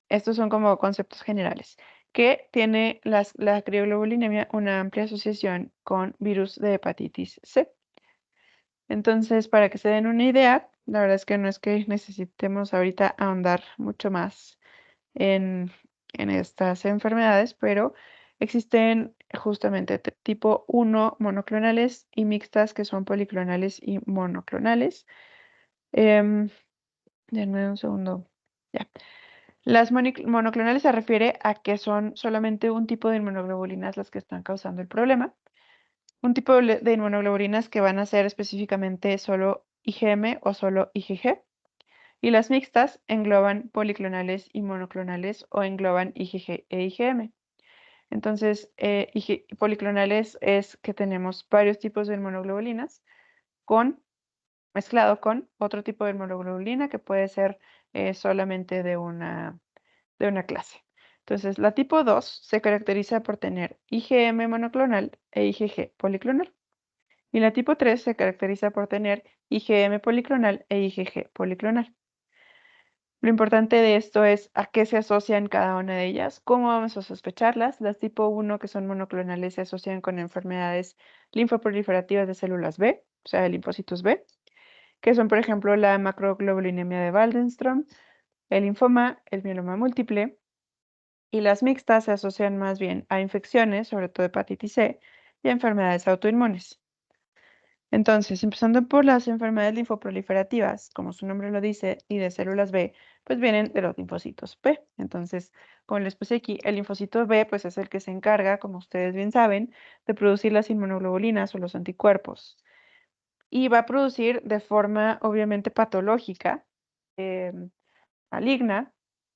estos son como conceptos generales, que tiene la crioglobulinemia una amplia asociación con virus de hepatitis C. Entonces, para que se den una idea, la verdad es que no es que necesitemos ahorita ahondar mucho más en, en estas enfermedades, pero existen justamente tipo 1 monoclonales y mixtas que son policlonales y monoclonales. Denme un segundo. Ya. Las monoclonales se refiere a que son solamente un tipo de inmunoglobulinas las que están causando el problema. Un tipo de inmunoglobulinas que van a ser específicamente solo IgM o solo IgG. Y las mixtas engloban policlonales y monoclonales o engloban IgG e IgM. Entonces, policlonales es que tenemos varios tipos de inmunoglobulinas mezclado con otro tipo de inmunoglobulina que puede ser solamente de una clase. Entonces, la tipo 2 se caracteriza por tener IgM monoclonal e IgG policlonal. Y la tipo 3 se caracteriza por tener IgM policlonal e IgG policlonal. Lo importante de esto es a qué se asocian cada una de ellas, cómo vamos a sospecharlas. Las tipo 1, que son monoclonales, se asocian con enfermedades linfoproliferativas de células B, o sea, linfocitos B, que son, por ejemplo, la macroglobulinemia de Waldenström, el linfoma, el mieloma múltiple, y las mixtas se asocian más bien a infecciones, sobre todo hepatitis C, y a enfermedades autoinmunes. Entonces, empezando por las enfermedades linfoproliferativas, como su nombre lo dice, y de células B, pues vienen de los linfocitos B. Entonces, como les puse aquí, el linfocito B, pues es el que se encarga, como ustedes bien saben, de producir las inmunoglobulinas o los anticuerpos. Y va a producir de forma, obviamente, patológica, maligna,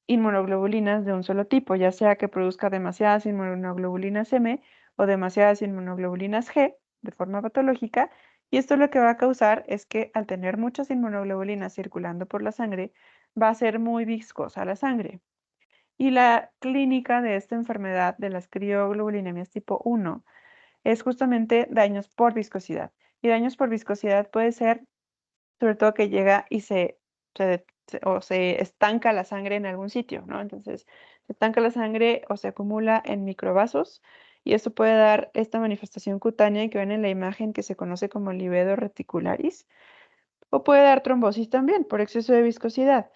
inmunoglobulinas de un solo tipo, ya sea que produzca demasiadas inmunoglobulinas M o demasiadas inmunoglobulinas G de forma patológica. Y esto lo que va a causar es que al tener muchas inmunoglobulinas circulando por la sangre, va a ser muy viscosa la sangre. Y la clínica de esta enfermedad de las crioglobulinemias tipo 1 es justamente daños por viscosidad. Y daños por viscosidad puede ser sobre todo que llega y se estanca la sangre en algún sitio, ¿no? Entonces, se estanca la sangre o se acumula en microvasos y esto puede dar esta manifestación cutánea que ven en la imagen que se conoce como livedo reticularis o puede dar trombosis también por exceso de viscosidad.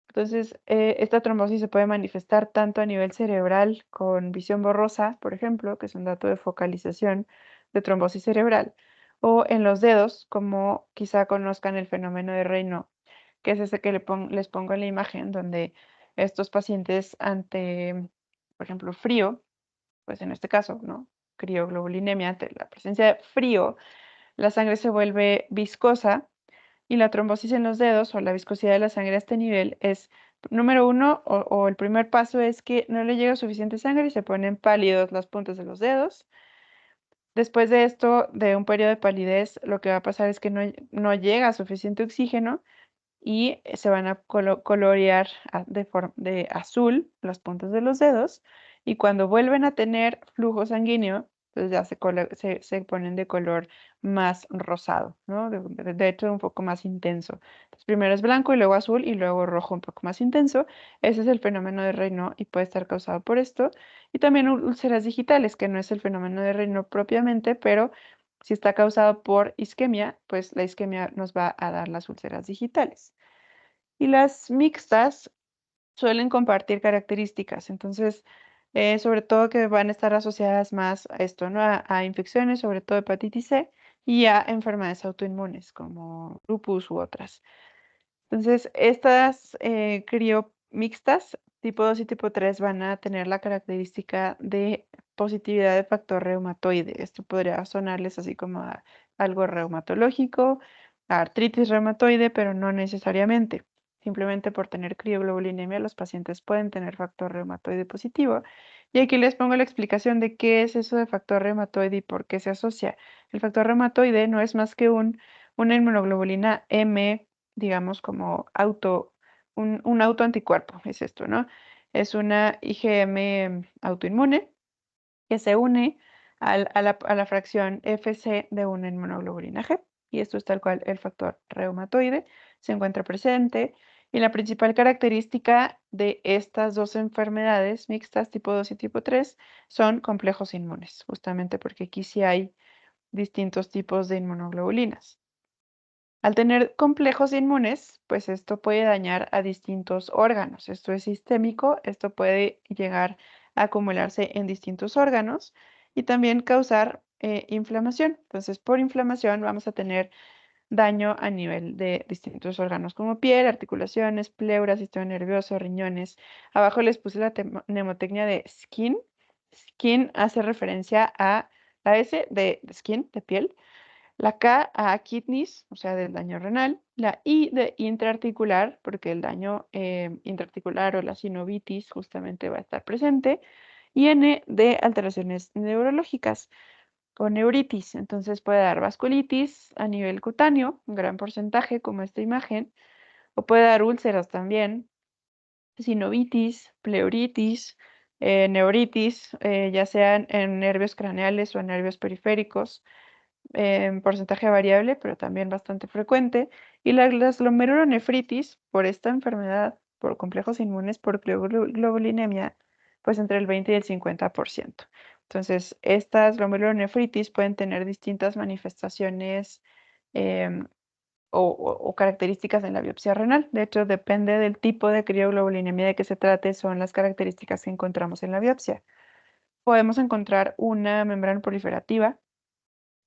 Entonces, esta trombosis se puede manifestar tanto a nivel cerebral con visión borrosa, por ejemplo, que es un dato de focalización de trombosis cerebral, o en los dedos, como quizá conozcan el fenómeno de Raynaud, que es ese que les pongo en la imagen, donde estos pacientes ante, por ejemplo, frío, pues en este caso, ¿no? Crioglobulinemia, ante la presencia de frío, la sangre se vuelve viscosa y la trombosis en los dedos o la viscosidad de la sangre a este nivel es, número uno, o el primer paso es que no le llega suficiente sangre y se ponen pálidos las puntas de los dedos. Después de esto, de un periodo de palidez, lo que va a pasar es que no llega suficiente oxígeno y se van a colorear de azul las puntas de los dedos y cuando vuelven a tener flujo sanguíneo, pues ya se ponen de color más rosado, ¿no? De hecho, un poco más intenso. Entonces, primero es blanco y luego azul y luego rojo un poco más intenso. Ese es el fenómeno de Raynaud y puede estar causado por esto. Y también úlceras digitales, que no es el fenómeno de Raynaud propiamente, pero si está causado por isquemia, pues la isquemia nos va a dar las úlceras digitales. Y las mixtas suelen compartir características, entonces, sobre todo que van a estar asociadas más a esto, ¿no? A infecciones, sobre todo hepatitis C, y a enfermedades autoinmunes como lupus u otras. Entonces, estas criomixtas, tipo 2 y tipo 3, van a tener la característica de positividad de factor reumatoide. Esto podría sonarles así como a algo reumatológico, a artritis reumatoide, pero no necesariamente. Simplemente por tener crioglobulinemia, los pacientes pueden tener factor reumatoide positivo. Y aquí les pongo la explicación de qué es eso de factor reumatoide y por qué se asocia. El factor reumatoide no es más que una inmunoglobulina M, digamos, como un autoanticuerpo, es esto, ¿no? Es una IgM autoinmune que se une a la fracción Fc de una inmunoglobulina G. Y esto es tal cual el factor reumatoide se encuentra presente. Y la principal característica de estas dos enfermedades mixtas, tipo 2 y tipo 3, son complejos inmunes, justamente porque aquí sí hay distintos tipos de inmunoglobulinas. Al tener complejos inmunes, pues esto puede dañar a distintos órganos. Esto es sistémico, esto puede llegar a acumularse en distintos órganos y también causar inflamación. Entonces, por inflamación vamos a tener daño a nivel de distintos órganos como piel, articulaciones, pleura, sistema nervioso, riñones. Abajo les puse la mnemotecnia de skin. Skin hace referencia a la S de skin, de piel, la K a kidneys, o sea, del daño renal, la I de intraarticular, porque el daño intraarticular o la sinovitis justamente va a estar presente, y N de alteraciones neurológicas o neuritis. Entonces puede dar vasculitis a nivel cutáneo, un gran porcentaje como esta imagen, o puede dar úlceras también, sinovitis, pleuritis, neuritis, ya sean en nervios craneales o en nervios periféricos en porcentaje variable, pero también bastante frecuente, y las glomerulonefritis por esta enfermedad, por complejos inmunes, por globulinemia, pues entre el 20 y el 50%. Entonces, estas glomerulonefritis pueden tener distintas manifestaciones em, o características en la biopsia renal. De hecho, depende del tipo de crioglobulinemia de que se trate, son las características que encontramos en la biopsia. Podemos encontrar una membrana proliferativa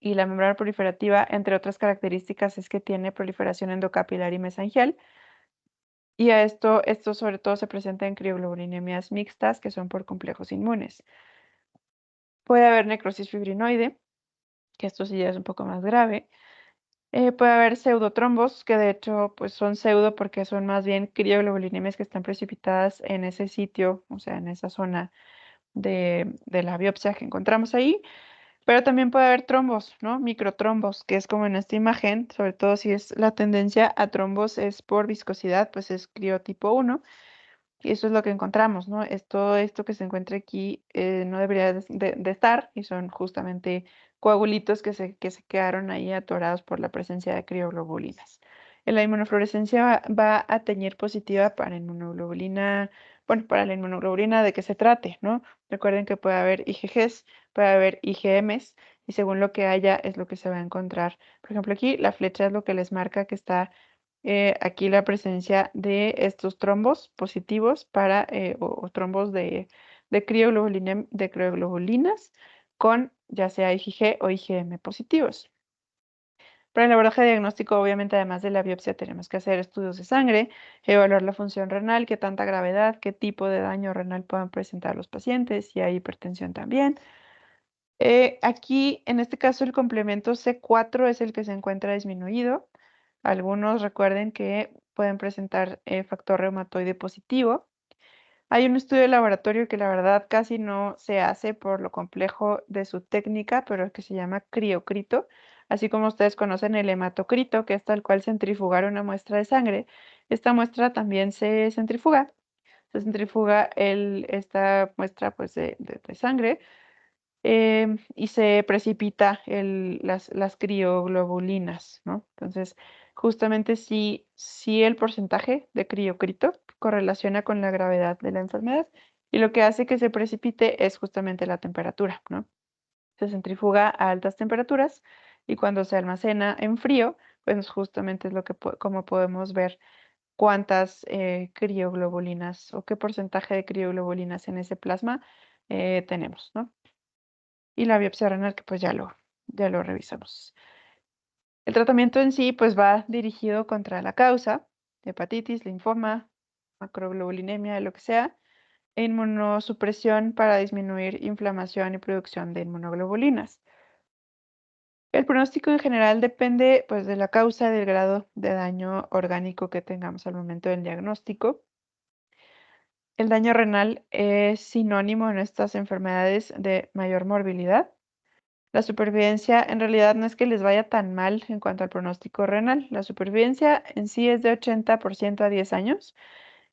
Y la membrana proliferativa, entre otras características, es que tiene proliferación endocapilar y mesangial. Y a esto sobre todo se presenta en crioglobulinemias mixtas, que son por complejos inmunes. Puede haber necrosis fibrinoide, que esto sí ya es un poco más grave. Puede haber pseudotrombos, que de hecho pues son pseudo porque son más bien crioglobuliniemias que están precipitadas en ese sitio, o sea, en esa zona de la biopsia que encontramos ahí. Pero también puede haber trombos, ¿no? Microtrombos, que es como en esta imagen, sobre todo si es la tendencia a trombos es por viscosidad, pues es criotipo 1. Y eso es lo que encontramos, ¿no? Es todo esto que se encuentra aquí no debería de estar y son justamente coagulitos que se quedaron ahí atorados por la presencia de crioglobulinas. En la inmunofluorescencia va a teñir positiva para inmunoglobulina, bueno, para la inmunoglobulina de que se trate, ¿no? Recuerden que puede haber IgGs, puede haber IgMs y según lo que haya es lo que se va a encontrar. Por ejemplo, aquí la flecha es lo que les marca que está aquí la presencia de estos trombos positivos o trombos de crioglobulinas con ya sea IgG o IgM positivos. Para el abordaje diagnóstico, obviamente, además de la biopsia, tenemos que hacer estudios de sangre, evaluar la función renal, qué tanta gravedad, qué tipo de daño renal puedan presentar los pacientes, si hay hipertensión también. Aquí, en este caso, el complemento C4 es el que se encuentra disminuido. Algunos recuerden que pueden presentar factor reumatoide positivo. Hay un estudio de laboratorio que la verdad casi no se hace por lo complejo de su técnica, pero que se llama criocrito, así como ustedes conocen el hematocrito, que es tal cual centrifugar una muestra de sangre. Esta muestra también se centrifuga. Se centrifuga esta muestra pues, de sangre y se precipita las crioglobulinas, ¿no? Entonces, justamente si el porcentaje de criocrito correlaciona con la gravedad de la enfermedad y lo que hace que se precipite es justamente la temperatura, ¿no? Se centrifuga a altas temperaturas y cuando se almacena en frío, pues justamente es como podemos ver cuántas crioglobulinas o qué porcentaje de crioglobulinas en ese plasma tenemos, ¿no? Y la biopsia renal, que pues ya lo revisamos. El tratamiento en sí pues va dirigido contra la causa, hepatitis, linfoma, macroglobulinemia, lo que sea, e inmunosupresión para disminuir inflamación y producción de inmunoglobulinas. El pronóstico en general depende pues de la causa, del grado de daño orgánico que tengamos al momento del diagnóstico. El daño renal es sinónimo en estas enfermedades de mayor morbilidad. La supervivencia en realidad no es que les vaya tan mal en cuanto al pronóstico renal. La supervivencia en sí es de 80% a 10 años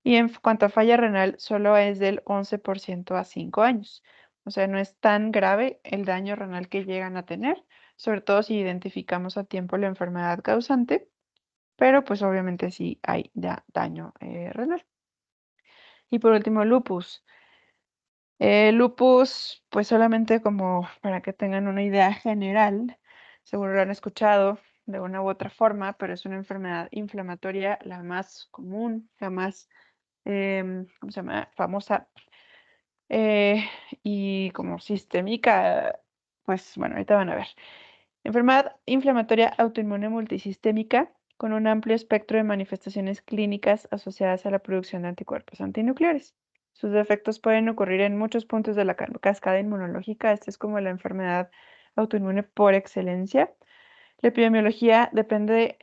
y en cuanto a falla renal solo es del 11% a 5 años. O sea, no es tan grave el daño renal que llegan a tener, sobre todo si identificamos a tiempo la enfermedad causante, pero pues obviamente sí hay ya daño renal. Y por último, lupus. Lupus, pues solamente como para que tengan una idea general, seguro lo han escuchado de una u otra forma, pero es una enfermedad inflamatoria la más común, la más, ¿cómo se llama? Famosa eh, y como sistémica, pues bueno, ahorita van a ver. Enfermedad inflamatoria autoinmune multisistémica con un amplio espectro de manifestaciones clínicas asociadas a la producción de anticuerpos antinucleares. Sus efectos pueden ocurrir en muchos puntos de la cascada inmunológica. Esta es como la enfermedad autoinmune por excelencia. La epidemiología depende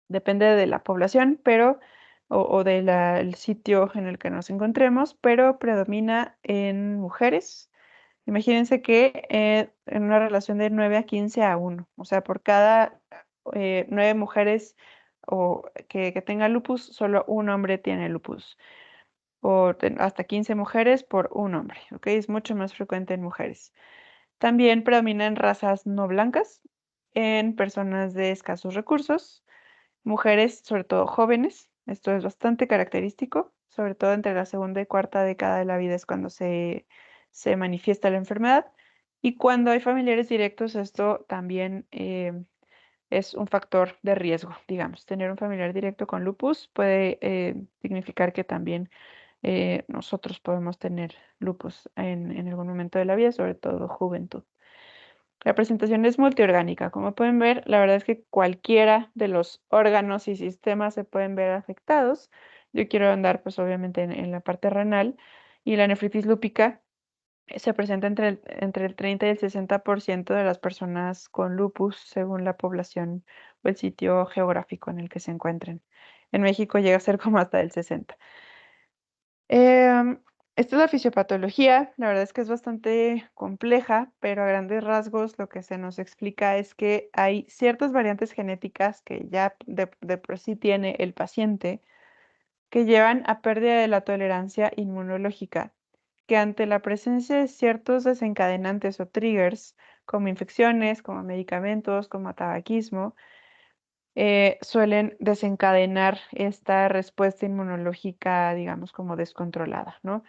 de la población, pero o del sitio en el que nos encontremos, pero predomina en mujeres. Imagínense que en una relación de 9 a 15 a 1, o sea, por cada 9 mujeres que tengan lupus, solo un hombre tiene lupus. O hasta 15 mujeres por un hombre, ¿ok? Es mucho más frecuente en mujeres. También predominan razas no blancas en personas de escasos recursos, mujeres, sobre todo jóvenes. Esto es bastante característico, sobre todo entre la segunda y cuarta década de la vida es cuando se manifiesta la enfermedad. Y cuando hay familiares directos, esto también es un factor de riesgo, digamos. Tener un familiar directo con lupus puede significar que también nosotros podemos tener lupus en algún momento de la vida, sobre todo juventud. La presentación es multiorgánica. Como pueden ver, la verdad es que cualquiera de los órganos y sistemas se pueden ver afectados. Yo quiero andar, pues obviamente, en la parte renal. Y la nefritis lúpica se presenta entre el 30 y el 60% de las personas con lupus, según la población o el sitio geográfico en el que se encuentren. En México llega a ser como hasta el 60%. Em, Esta es la fisiopatología. La verdad es que es bastante compleja, pero a grandes rasgos lo que se nos explica es que hay ciertas variantes genéticas que ya de por sí tiene el paciente que llevan a pérdida de la tolerancia inmunológica, que ante la presencia de ciertos desencadenantes o triggers, como infecciones, como medicamentos, como tabaquismo, suelen desencadenar esta respuesta inmunológica, digamos, como descontrolada, ¿no?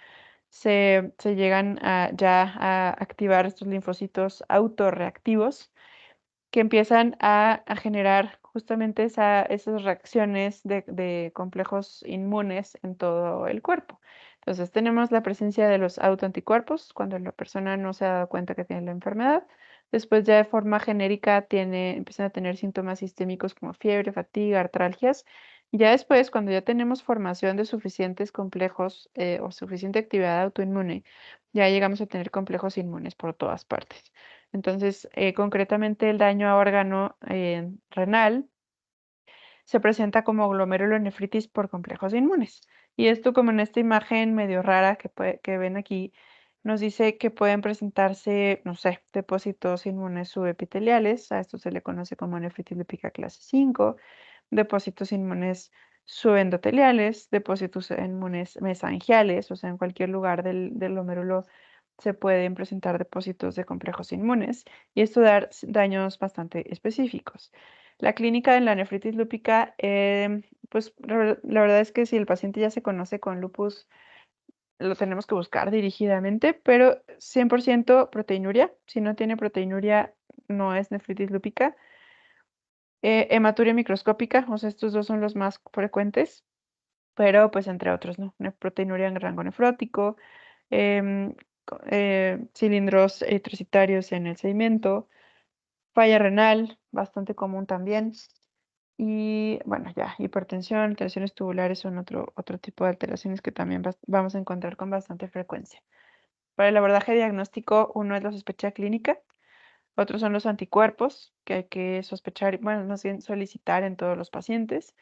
Se llegan ya a activar estos linfocitos autorreactivos que empiezan a generar justamente esas reacciones de complejos inmunes en todo el cuerpo. Entonces tenemos la presencia de los autoanticuerpos cuando la persona no se ha dado cuenta que tiene la enfermedad. Después ya de forma genérica empiezan a tener síntomas sistémicos como fiebre, fatiga, artralgias. Y ya después, cuando ya tenemos formación de suficientes complejos o suficiente actividad autoinmune, ya llegamos a tener complejos inmunes por todas partes. Entonces, concretamente el daño a órgano renal se presenta como glomerulonefritis por complejos inmunes. Y esto, como en esta imagen medio rara que ven aquí, nos dice que pueden presentarse, no sé, depósitos inmunes subepiteliales. A esto se le conoce como nefritis lúpica clase 5, depósitos inmunes subendoteliales, depósitos inmunes mesangiales, o sea, en cualquier lugar del glomérulo se pueden presentar depósitos de complejos inmunes y esto da daños bastante específicos. La clínica de la nefritis lúpica, pues la verdad es que si el paciente ya se conoce con lupus, lo tenemos que buscar dirigidamente, pero 100% proteinuria. Si no tiene proteinuria, no es nefritis lúpica. Hematuria microscópica, o sea, estos dos son los más frecuentes, pero pues entre otros, ¿no? Proteinuria en rango nefrótico, em, cilindros eritrocitarios en el sedimento, falla renal, bastante común también. Y bueno, ya, hipertensión, alteraciones tubulares son otro tipo de alteraciones que también vamos a encontrar con bastante frecuencia. Para el abordaje diagnóstico, uno es la sospecha clínica, otros son los anticuerpos, que hay que sospechar, bueno, más bien solicitar en todos los pacientes.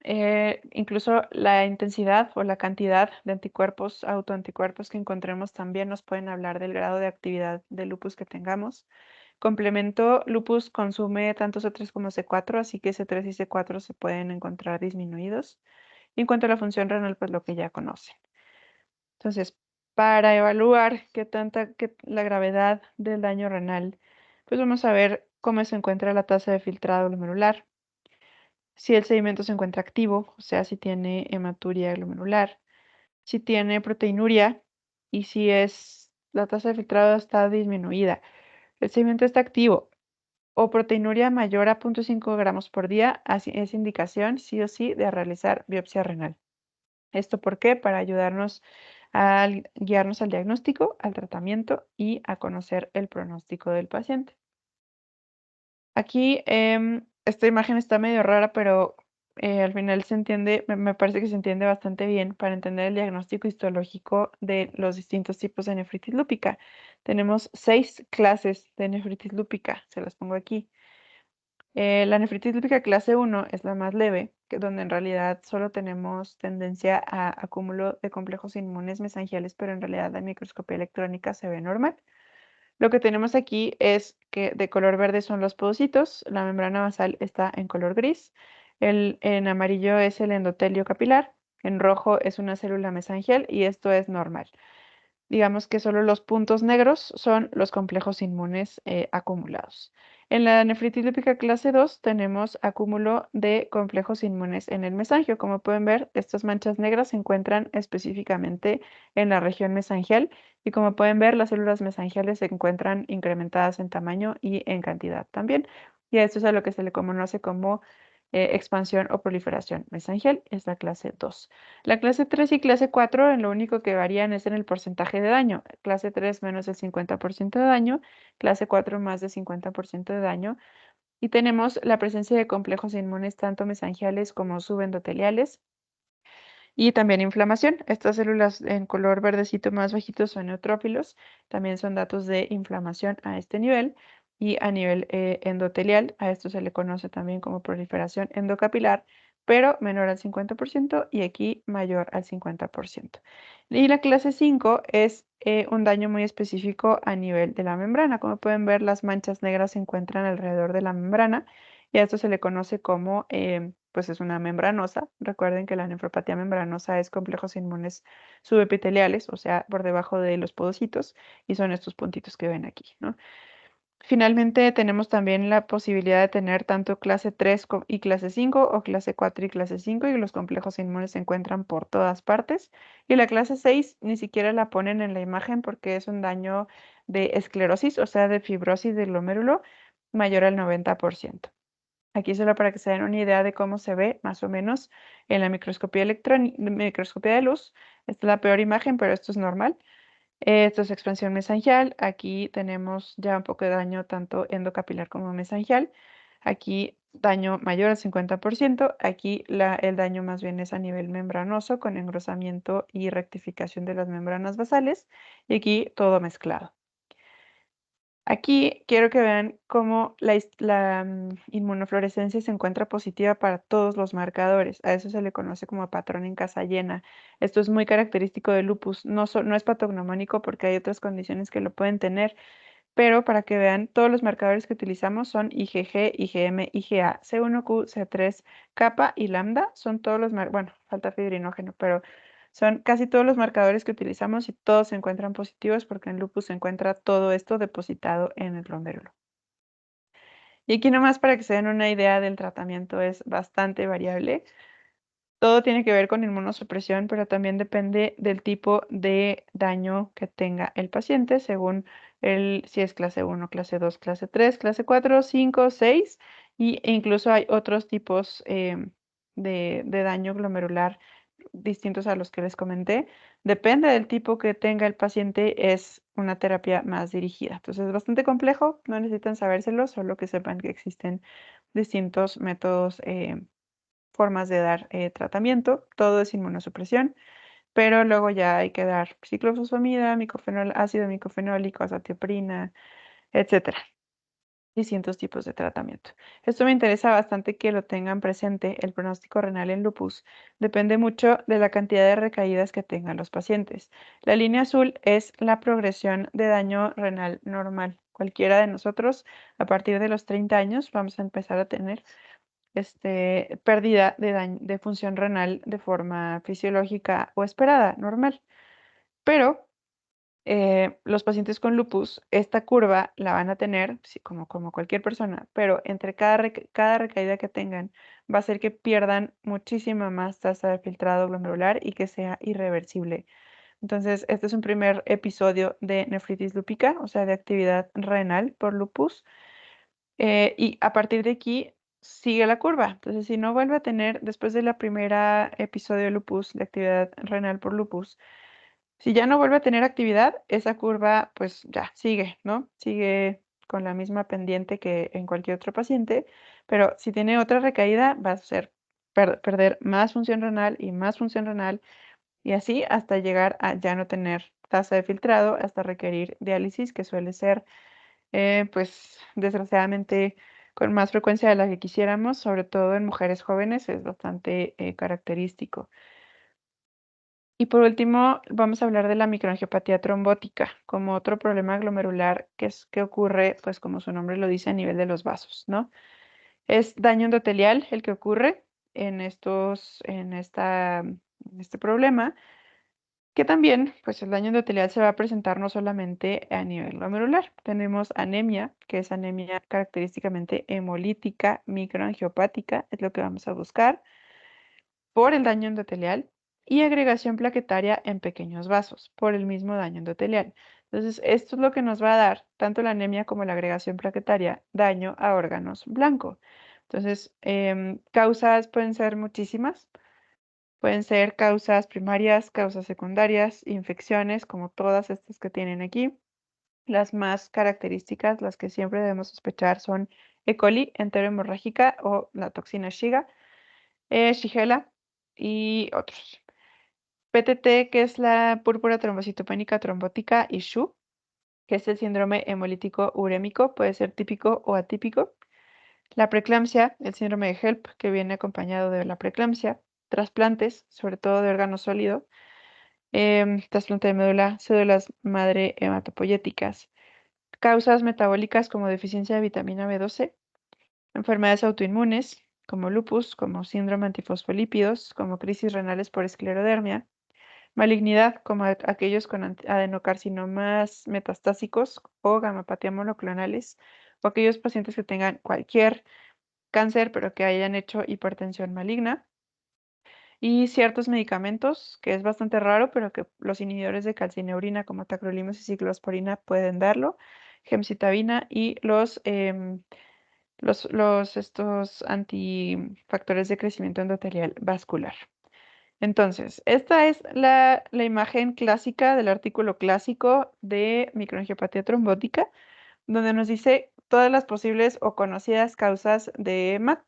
Incluso la intensidad o la cantidad de anticuerpos, autoanticuerpos que encontremos también nos pueden hablar del grado de actividad de lupus que tengamos. Complemento, lupus consume tanto C3 como C4, así que C3 y C4 se pueden encontrar disminuidos. Y en cuanto a la función renal, pues lo que ya conocen. Entonces, para evaluar la gravedad del daño renal, pues vamos a ver cómo se encuentra la tasa de filtrado glomerular, si el sedimento se encuentra activo, o sea, si tiene hematuria glomerular, si tiene proteinuria y si la tasa de filtrado está disminuida. El sedimento está activo o proteinuria mayor a 0.5 gramos por día, así es indicación sí o sí de realizar biopsia renal. ¿Esto por qué? Para ayudarnos a guiarnos al diagnóstico, al tratamiento y a conocer el pronóstico del paciente. Aquí esta imagen está medio rara, pero al final se entiende, me parece que se entiende bastante bien para entender el diagnóstico histológico de los distintos tipos de nefritis lúpica. Tenemos 6 clases de nefritis lúpica, se las pongo aquí. La nefritis lúpica clase 1 es la más leve, donde en realidad solo tenemos tendencia a acúmulo de complejos inmunes mesangiales, pero en realidad la microscopía electrónica se ve normal. Lo que tenemos aquí es que de color verde son los podocitos, la membrana basal está en color gris, en amarillo es el endotelio capilar, en rojo es una célula mesangial y esto es normal. Digamos que solo los puntos negros son los complejos inmunes acumulados. En la nefritis lúpica clase 2 tenemos acúmulo de complejos inmunes en el mesangio. Como pueden ver, estas manchas negras se encuentran específicamente en la región mesangial y como pueden ver, las células mesangiales se encuentran incrementadas en tamaño y en cantidad también. Y a esto es a lo que se le conoce como expansión o proliferación mesangial, es la clase 2. La clase 3 y clase 4 en lo único que varían es en el porcentaje de daño. Clase 3 menos del 50% de daño, clase 4 más del 50% de daño. Y tenemos la presencia de complejos inmunes tanto mesangiales como subendoteliales. Y también inflamación. Estas células en color verdecito más bajito son neutrófilos. También son datos de inflamación a este nivel. Y a nivel endotelial, a esto se le conoce también como proliferación endocapilar, pero menor al 50% y aquí mayor al 50%. Y la clase 5 es un daño muy específico a nivel de la membrana. Como pueden ver, las manchas negras se encuentran alrededor de la membrana y a esto se le conoce como, pues es una membranosa. Recuerden que la nefropatía membranosa es complejos inmunes subepiteliales, o sea, por debajo de los podocitos, y son estos puntitos que ven aquí, ¿no? Finalmente, tenemos también la posibilidad de tener tanto clase 3 y clase 5 o clase 4 y clase 5 y los complejos inmunes se encuentran por todas partes. Y la clase 6 ni siquiera la ponen en la imagen porque es un daño de esclerosis, o sea, de fibrosis del glomérulo mayor al 90%. Aquí solo para que se den una idea de cómo se ve más o menos en la microscopía de luz. Esta es la peor imagen, pero esto es normal. Esto es expansión mesangial. Aquí tenemos ya un poco de daño tanto endocapilar como mesangial. Aquí daño mayor al 50%. Aquí el daño más bien es a nivel membranoso con engrosamiento y rectificación de las membranas basales. Y aquí todo mezclado. Aquí quiero que vean cómo la inmunofluorescencia se encuentra positiva para todos los marcadores. A eso se le conoce como patrón en casa llena. Esto es muy característico del lupus. No es patognomónico porque hay otras condiciones que lo pueden tener, pero para que vean, todos los marcadores que utilizamos son IgG, IgM, IgA, C1q, C3, kappa y lambda. Son todos los, bueno, falta fibrinógeno, pero son casi todos los marcadores que utilizamos y todos se encuentran positivos porque en lupus se encuentra todo esto depositado en el glomérulo. Y aquí nomás para que se den una idea del tratamiento es bastante variable. Todo tiene que ver con inmunosupresión, pero también depende del tipo de daño que tenga el paciente, según si es clase 1, clase 2, clase 3, clase 4, 5, 6, e incluso hay otros tipos de daño glomerular distintos a los que les comenté. Depende del tipo que tenga el paciente, es una terapia más dirigida. Entonces es bastante complejo, no necesitan sabérselo, solo que sepan que existen distintos métodos formas de dar tratamiento, todo es inmunosupresión, pero luego ya hay que dar ciclofosfamida, ácido micofenólico, azatioprina, etcétera. Distintos tipos de tratamiento. Esto me interesa bastante que lo tengan presente. El pronóstico renal en lupus depende mucho de la cantidad de recaídas que tengan los pacientes. La línea azul es la progresión de daño renal normal. Cualquiera de nosotros, a partir de los 30 años, vamos a empezar a tener pérdida de función renal de forma fisiológica o esperada, normal. Pero los pacientes con lupus, esta curva la van a tener, sí, como cualquier persona, pero entre cada recaída que tengan va a hacer que pierdan muchísima más tasa de filtrado glomerular y que sea irreversible. Entonces, este es un primer episodio de nefritis lúpica, o sea, de actividad renal por lupus. Y a partir de aquí sigue la curva. Entonces, si no vuelve a tener, después de la primera episodio de lupus, de actividad renal por lupus, si ya no vuelve a tener actividad, esa curva pues ya sigue, ¿no? Sigue con la misma pendiente que en cualquier otro paciente, pero si tiene otra recaída, va a ser perder más función renal y más función renal y así hasta llegar a ya no tener tasa de filtrado, hasta requerir diálisis, que suele ser pues desgraciadamente con más frecuencia de la que quisiéramos, sobre todo en mujeres jóvenes, es bastante característico. Y por último, vamos a hablar de la microangiopatía trombótica como otro problema glomerular que ocurre, pues como su nombre lo dice, a nivel de los vasos, ¿no? Es daño endotelial el que ocurre en este problema que también, pues el daño endotelial se va a presentar no solamente a nivel glomerular. Tenemos anemia, que es anemia característicamente hemolítica, microangiopática, es lo que vamos a buscar por el daño endotelial, y agregación plaquetaria en pequeños vasos por el mismo daño endotelial. Entonces, esto es lo que nos va a dar, tanto la anemia como la agregación plaquetaria, daño a órganos blanco. Entonces, causas pueden ser muchísimas. Pueden ser causas primarias, causas secundarias, infecciones, como todas estas que tienen aquí. Las más características, las que siempre debemos sospechar, son E. coli, enterohemorrágica o la toxina Shiga, Shigella y otros. PTT, que es la púrpura trombocitopénica trombótica, y SHU, que es el síndrome hemolítico urémico, puede ser típico o atípico. La preeclampsia, el síndrome de HELP, que viene acompañado de la preeclampsia. Trasplantes, sobre todo de órgano sólido. Trasplante de médula, células madre hematopoyéticas. Causas metabólicas como deficiencia de vitamina B12. Enfermedades autoinmunes como lupus, como síndrome antifosfolípidos, como crisis renales por esclerodermia. Malignidad, como aquellos con adenocarcinomas metastásicos o gamapatía monoclonales, o aquellos pacientes que tengan cualquier cáncer, pero que hayan hecho hipertensión maligna. Y ciertos medicamentos, que es bastante raro, pero que los inhibidores de calcineurina como tacrolimus y ciclosporina pueden darlo, gemcitabina y estos antifactores de crecimiento endotelial vascular. Entonces, esta es la imagen clásica del artículo clásico de microangiopatía trombótica, donde nos dice todas las posibles o conocidas causas de MAT.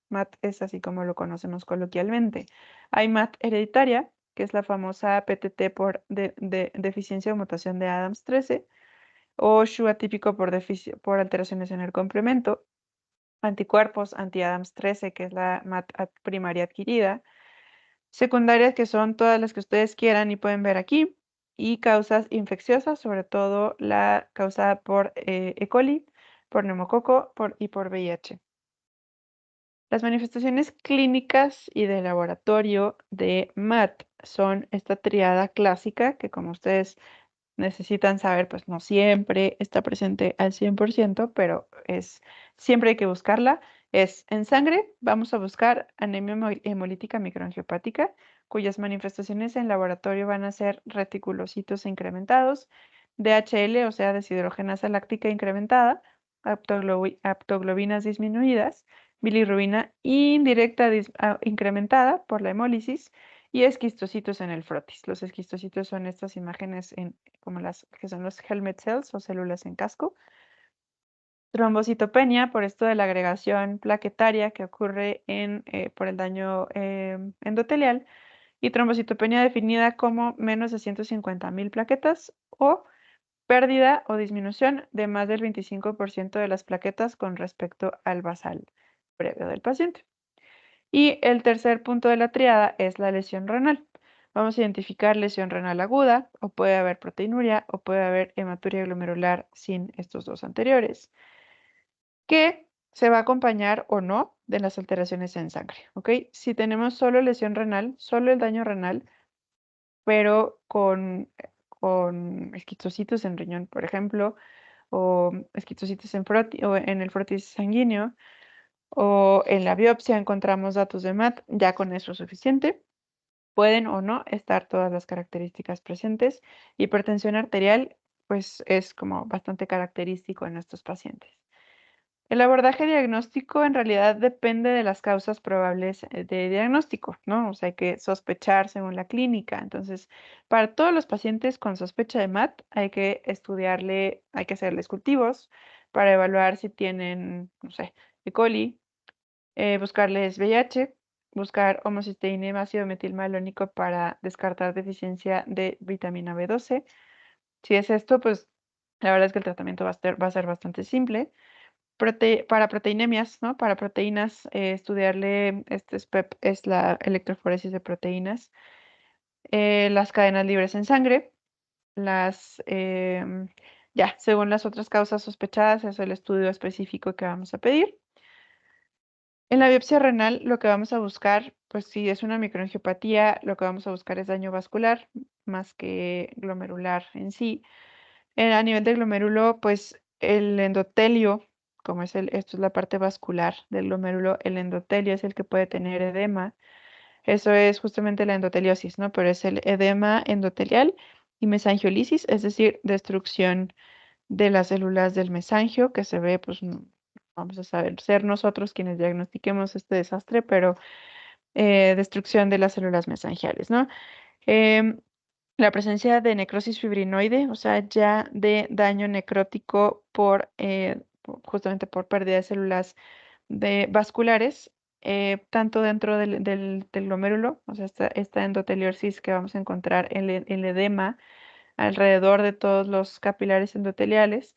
MAT es así como lo conocemos coloquialmente. Hay MAT hereditaria, que es la famosa PTT por deficiencia o mutación de Adams 13, o SHU atípico por alteraciones en el complemento, anticuerpos anti-Adams 13, que es la MAT primaria adquirida, secundarias, que son todas las que ustedes quieran y pueden ver aquí, y causas infecciosas, sobre todo la causada por E. coli, por neumococo y por VIH. Las manifestaciones clínicas y de laboratorio de MAT son esta triada clásica que, como ustedes necesitan saber, pues no siempre está presente al 100%, pero siempre hay que buscarla. Es en sangre, vamos a buscar anemia hemolítica microangiopática, cuyas manifestaciones en laboratorio van a ser reticulocitos incrementados, DHL, o sea, deshidrogenasa láctica incrementada, aptoglobinas disminuidas, bilirrubina indirecta incrementada por la hemólisis y esquistocitos en el frotis. Los esquistocitos son estas imágenes como las que son los helmet cells o células en casco. Trombocitopenia, por esto de la agregación plaquetaria que ocurre por el daño endotelial. Y trombocitopenia definida como menos de 150.000 plaquetas o pérdida o disminución de más del 25% de las plaquetas con respecto al basal previo del paciente. Y el tercer punto de la triada es la lesión renal. Vamos a identificar lesión renal aguda, o puede haber proteinuria, o puede haber hematuria glomerular sin estos dos anteriores, que se va a acompañar o no de las alteraciones en sangre, ¿ok? Si tenemos solo lesión renal, solo el daño renal, pero con esquistocitos en riñón, por ejemplo, o esquistocitos o en el frotis sanguíneo, o en la biopsia encontramos datos de MAT, ya con eso es suficiente. Pueden o no estar todas las características presentes. Hipertensión arterial, pues es como bastante característico en estos pacientes. El abordaje diagnóstico en realidad depende de las causas probables de diagnóstico, ¿no? O sea, hay que sospechar según la clínica. Entonces, para todos los pacientes con sospecha de MAT, hay que hay que hacerles cultivos para evaluar si tienen, no sé, E. coli, buscarles VIH, buscar homocisteína ácido metilmalónico para descartar deficiencia de vitamina B12. Si es esto, pues la verdad es que el tratamiento va a ser bastante simple. Para proteinemias, ¿no? Para proteínas, estudiarle, este SPEP es la electroforesis de proteínas, las cadenas libres en sangre, ya, según las otras causas sospechadas, es el estudio específico que vamos a pedir. En la biopsia renal, lo que vamos a buscar, pues si es una microangiopatía, lo que vamos a buscar es daño vascular más que glomerular en sí. A nivel de glomérulo, pues el endotelio, como esto es la parte vascular del glomérulo, el endotelio es el que puede tener edema. Eso es justamente la endoteliosis, ¿no? Pero es el edema endotelial y mesangiolisis, es decir, destrucción de las células del mesangio, que se ve, pues, vamos a saber, ser nosotros quienes diagnostiquemos este desastre, pero destrucción de las células mesangiales, ¿no? Em, la presencia de necrosis fibrinoide, o sea, ya de daño necrótico justamente por pérdida de células vasculares, tanto dentro del glomérulo, o sea, esta endoteliosis que vamos a encontrar, el edema alrededor de todos los capilares endoteliales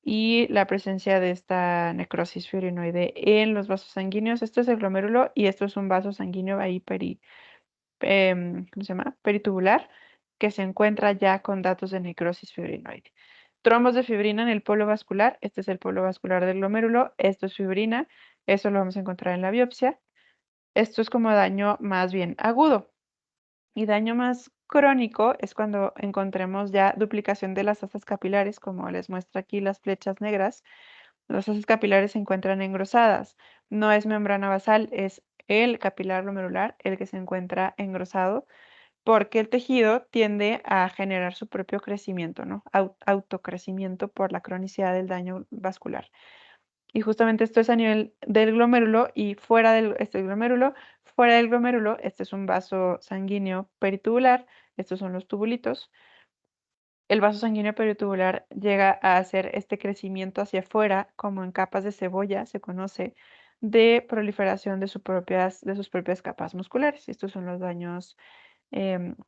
y la presencia de esta necrosis fibrinoide en los vasos sanguíneos. Esto es el glomérulo y esto es un vaso sanguíneo ahí ¿cómo se llama? Peritubular, que se encuentra ya con datos de necrosis fibrinoide. Trombos de fibrina en el polo vascular, este es el polo vascular del glomérulo, esto es fibrina, eso lo vamos a encontrar en la biopsia. Esto es como daño más bien agudo. Y daño más crónico es cuando encontremos ya duplicación de las asas capilares, como les muestra aquí las flechas negras. Las asas capilares se encuentran engrosadas. No es membrana basal, es el capilar glomerular el que se encuentra engrosado porque el tejido tiende a generar su propio crecimiento, ¿no? Autocrecimiento por la cronicidad del daño vascular. Y justamente esto es a nivel del glomérulo y fuera del glomérulo, este es un vaso sanguíneo peritubular, estos son los tubulitos. El vaso sanguíneo peritubular llega a hacer este crecimiento hacia afuera, como en capas de cebolla, se conoce, de proliferación de sus propias capas musculares. Estos son los daños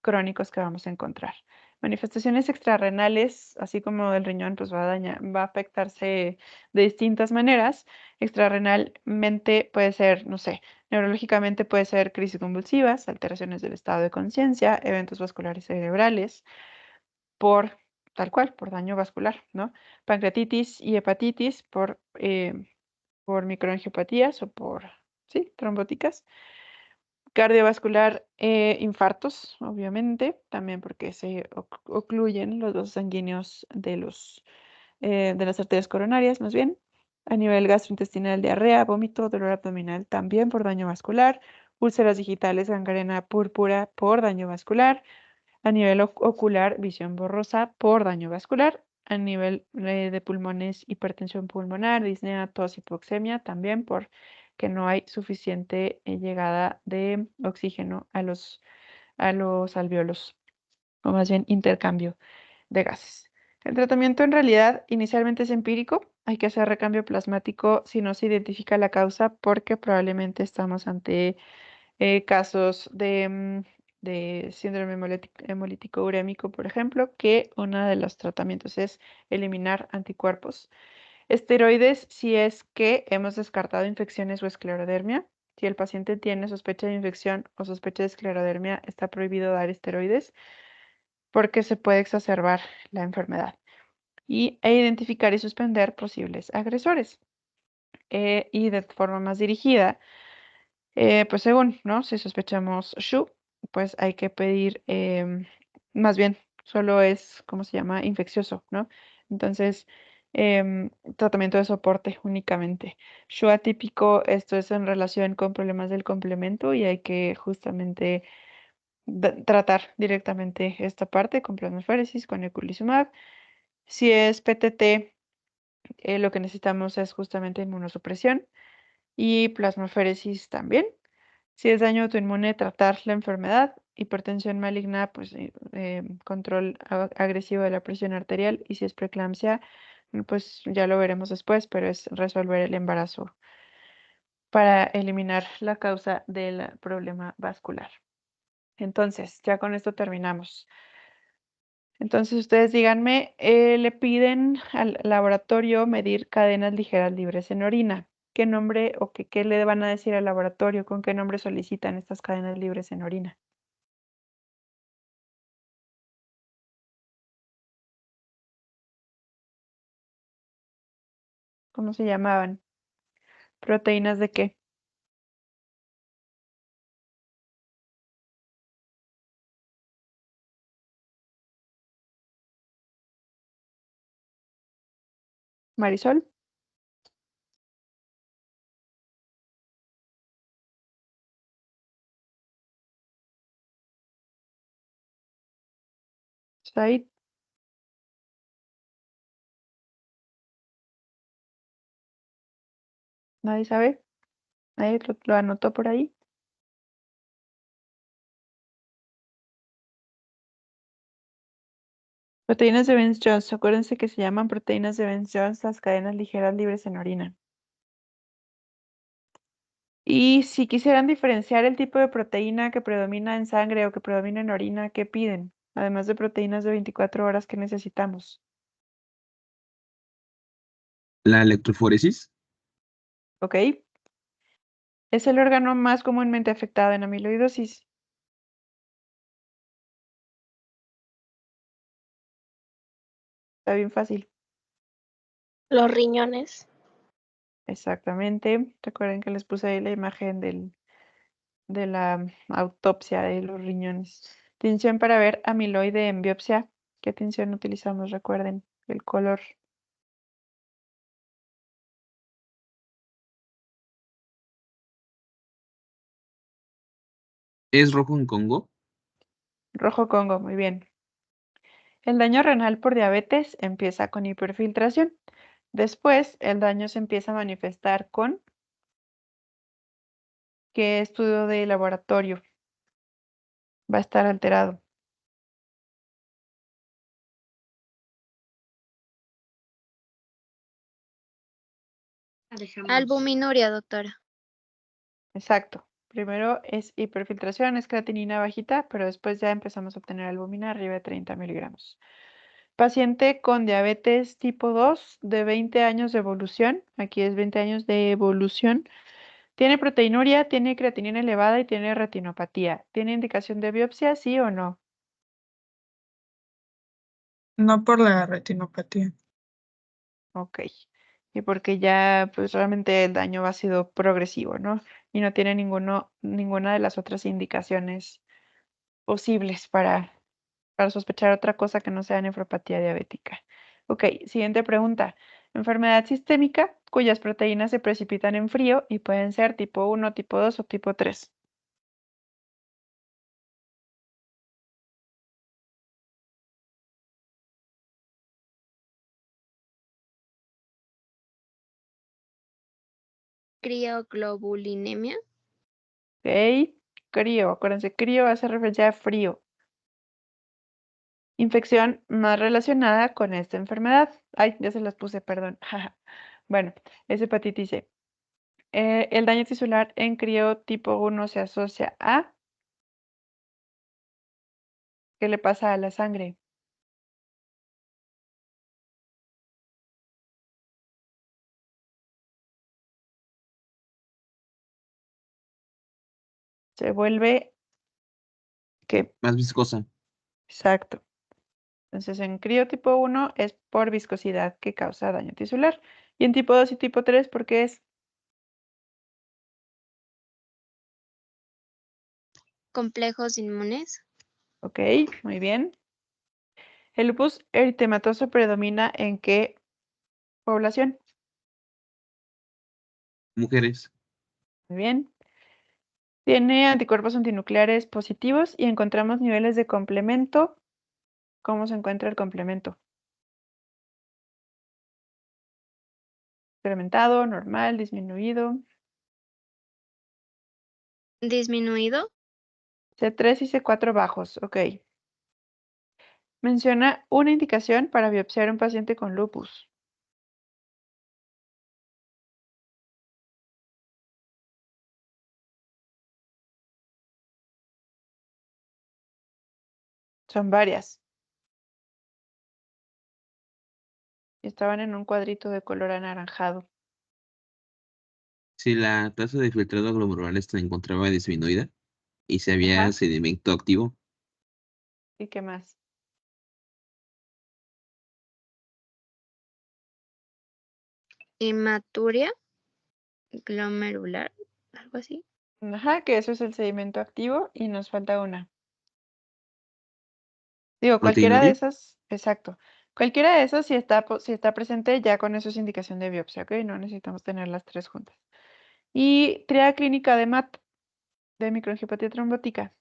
crónicos que vamos a encontrar. Manifestaciones extrarrenales, así como del riñón, pues va a afectarse de distintas maneras. Extrarrenalmente puede ser, no sé, neurológicamente puede ser crisis convulsivas, alteraciones del estado de conciencia, eventos vasculares cerebrales, por tal cual, por daño vascular, ¿no? Pancreatitis y hepatitis por microangiopatías o sí, trombóticas. Cardiovascular, infartos, obviamente, también porque se ocluyen los vasos sanguíneos de las arterias coronarias, más bien. A nivel gastrointestinal, diarrea, vómito, dolor abdominal, también por daño vascular. Úlceras digitales, gangrena púrpura por daño vascular. A nivel ocular, visión borrosa por daño vascular. A nivel de pulmones, hipertensión pulmonar, disnea, tos, hipoxemia, también por que no hay suficiente llegada de oxígeno a los alvéolos, o más bien intercambio de gases. El tratamiento en realidad inicialmente es empírico. Hay que hacer recambio plasmático si no se identifica la causa porque probablemente estamos ante casos de síndrome hemolítico urémico, por ejemplo, que uno de los tratamientos es eliminar anticuerpos. Esteroides, si es que hemos descartado infecciones o esclerodermia. Si el paciente tiene sospecha de infección o sospecha de esclerodermia, está prohibido dar esteroides porque se puede exacerbar la enfermedad. E identificar y suspender posibles agresores. Y de forma más dirigida, pues según, ¿no? Si sospechamos SHU, pues hay que pedir, más bien, solo es, ¿cómo se llama? Infeccioso, ¿no? Entonces, tratamiento de soporte únicamente. SHU atípico, esto es en relación con problemas del complemento y hay que justamente tratar directamente esta parte con plasmaféresis, con eculizumab. Si es PTT, lo que necesitamos es justamente inmunosupresión y plasmaféresis también. Si es daño autoinmune, tratar la enfermedad. Hipertensión maligna, pues control agresivo de la presión arterial. Y si es preeclampsia, pues ya lo veremos después, pero es resolver el embarazo para eliminar la causa del problema vascular. Entonces, ya con esto terminamos. Entonces, ustedes díganme, le piden al laboratorio medir cadenas ligeras libres en orina. ¿Qué nombre o qué le van a decir al laboratorio? ¿Con qué nombre solicitan estas cadenas libres en orina? ¿Cómo se llamaban? ¿Proteínas de qué? Marisol, Said, ¿Nadie sabe? ¿Nadie lo anotó por ahí? Proteínas de Bence-Jones. Acuérdense que se llaman proteínas de Bence-Jones las cadenas ligeras libres en orina. Y si quisieran diferenciar el tipo de proteína que predomina en sangre o que predomina en orina, ¿qué piden? Además de proteínas de 24 horas que necesitamos. La electroforesis. ¿Ok? Es el órgano más comúnmente afectado en amiloidosis. Está bien fácil. Los riñones. Exactamente. Recuerden que les puse ahí la imagen de la autopsia de los riñones. Tinción para ver amiloide en biopsia. ¿Qué tinción utilizamos? Recuerden el color ¿Es rojo en Congo? rojo Congo. Muy bien. El daño renal por diabetes empieza con hiperfiltración. Después, el daño se empieza a manifestar con ¿qué estudio de laboratorio va a estar alterado? Albuminuria, doctora. Exacto. Primero es hiperfiltración, es creatinina bajita, pero después ya empezamos a obtener albúmina arriba de 30 miligramos. Paciente con diabetes tipo 2 de 20 años de evolución, aquí es 20 años de evolución, tiene proteinuria, tiene creatinina elevada y tiene retinopatía. ¿Tiene indicación de biopsia, sí o no? No por la retinopatía. Ok. Y porque ya pues realmente el daño ha sido progresivo, ¿no? Y no tiene ninguna de las otras indicaciones posibles para sospechar otra cosa que no sea nefropatía diabética. Ok, siguiente pregunta. Enfermedad sistémica cuyas proteínas se precipitan en frío y pueden ser tipo 1, tipo 2 o tipo 3. Crioglobulinemia. Ok, crío, acuérdense, crío hace referencia a frío. Infección más relacionada con esta enfermedad. Ay, ya se las puse, perdón. Bueno, es hepatitis C. El daño tisular en crío tipo 1 se asocia a ¿qué le pasa a la sangre? Se vuelve que Más viscosa. exacto. Entonces, en crío tipo 1 es por viscosidad que causa daño tisular. Y en tipo 2 y tipo 3 porque es, Complejos inmunes. ok, muy bien. El lupus eritematoso predomina en qué población? Mujeres. Muy bien. Tiene anticuerpos antinucleares positivos y encontramos niveles de complemento. ¿Cómo se encuentra el complemento? Incrementado, normal, disminuido. Disminuido. C3 y C4 bajos, ok. Menciona una indicación para biopsiar a un paciente con lupus. Son varias. Estaban en un cuadrito de color anaranjado. Si la tasa de filtrado glomerular se encontraba disminuida y si había Ajá. sedimento activo, ¿Y qué más? Hematuria glomerular. Algo así. Ajá, que eso es el sedimento activo y nos falta una. Digo, cualquiera de proteinuria, esas, exacto. Cualquiera de esas, si está presente, ya con eso es indicación de biopsia, ¿ok? No necesitamos tener las tres juntas. Y triada clínica de MAT, de microangiopatía trombótica.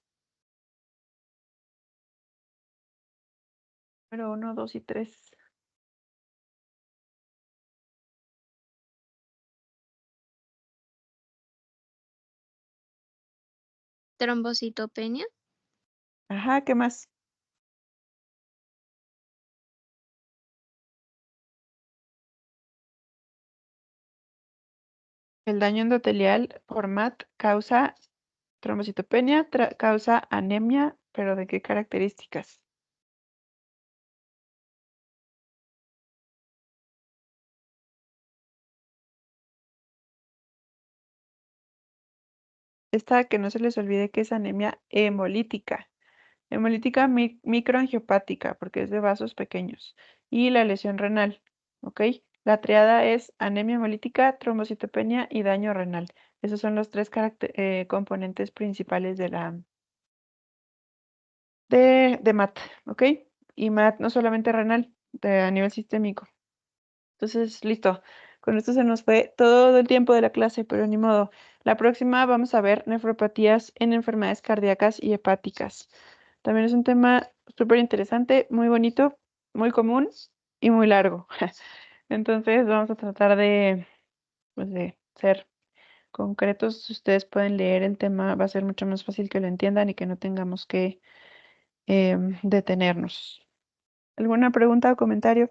Número 1, 2 y 3. Trombocitopenia. Ajá, ¿qué más? El daño endotelial por MAT causa trombocitopenia, causa anemia, pero ¿de qué características? Esta que no se les olvide que es anemia hemolítica. Hemolítica microangiopática, porque es de vasos pequeños. Y la lesión renal, ¿ok? La triada es anemia hemolítica, trombocitopenia y daño renal. Esos son los tres componentes principales de MAT, ¿ok? Y MAT no solamente renal, a nivel sistémico. Entonces, listo. Con esto se nos fue todo el tiempo de la clase, pero ni modo. La próxima vamos a ver nefropatías en enfermedades cardíacas y hepáticas. También es un tema súper interesante, muy bonito, muy común y muy largo. Entonces, vamos a tratar pues, de ser concretos. Si ustedes pueden leer el tema, va a ser mucho más fácil que lo entiendan y que no tengamos que detenernos. ¿Alguna pregunta o comentario?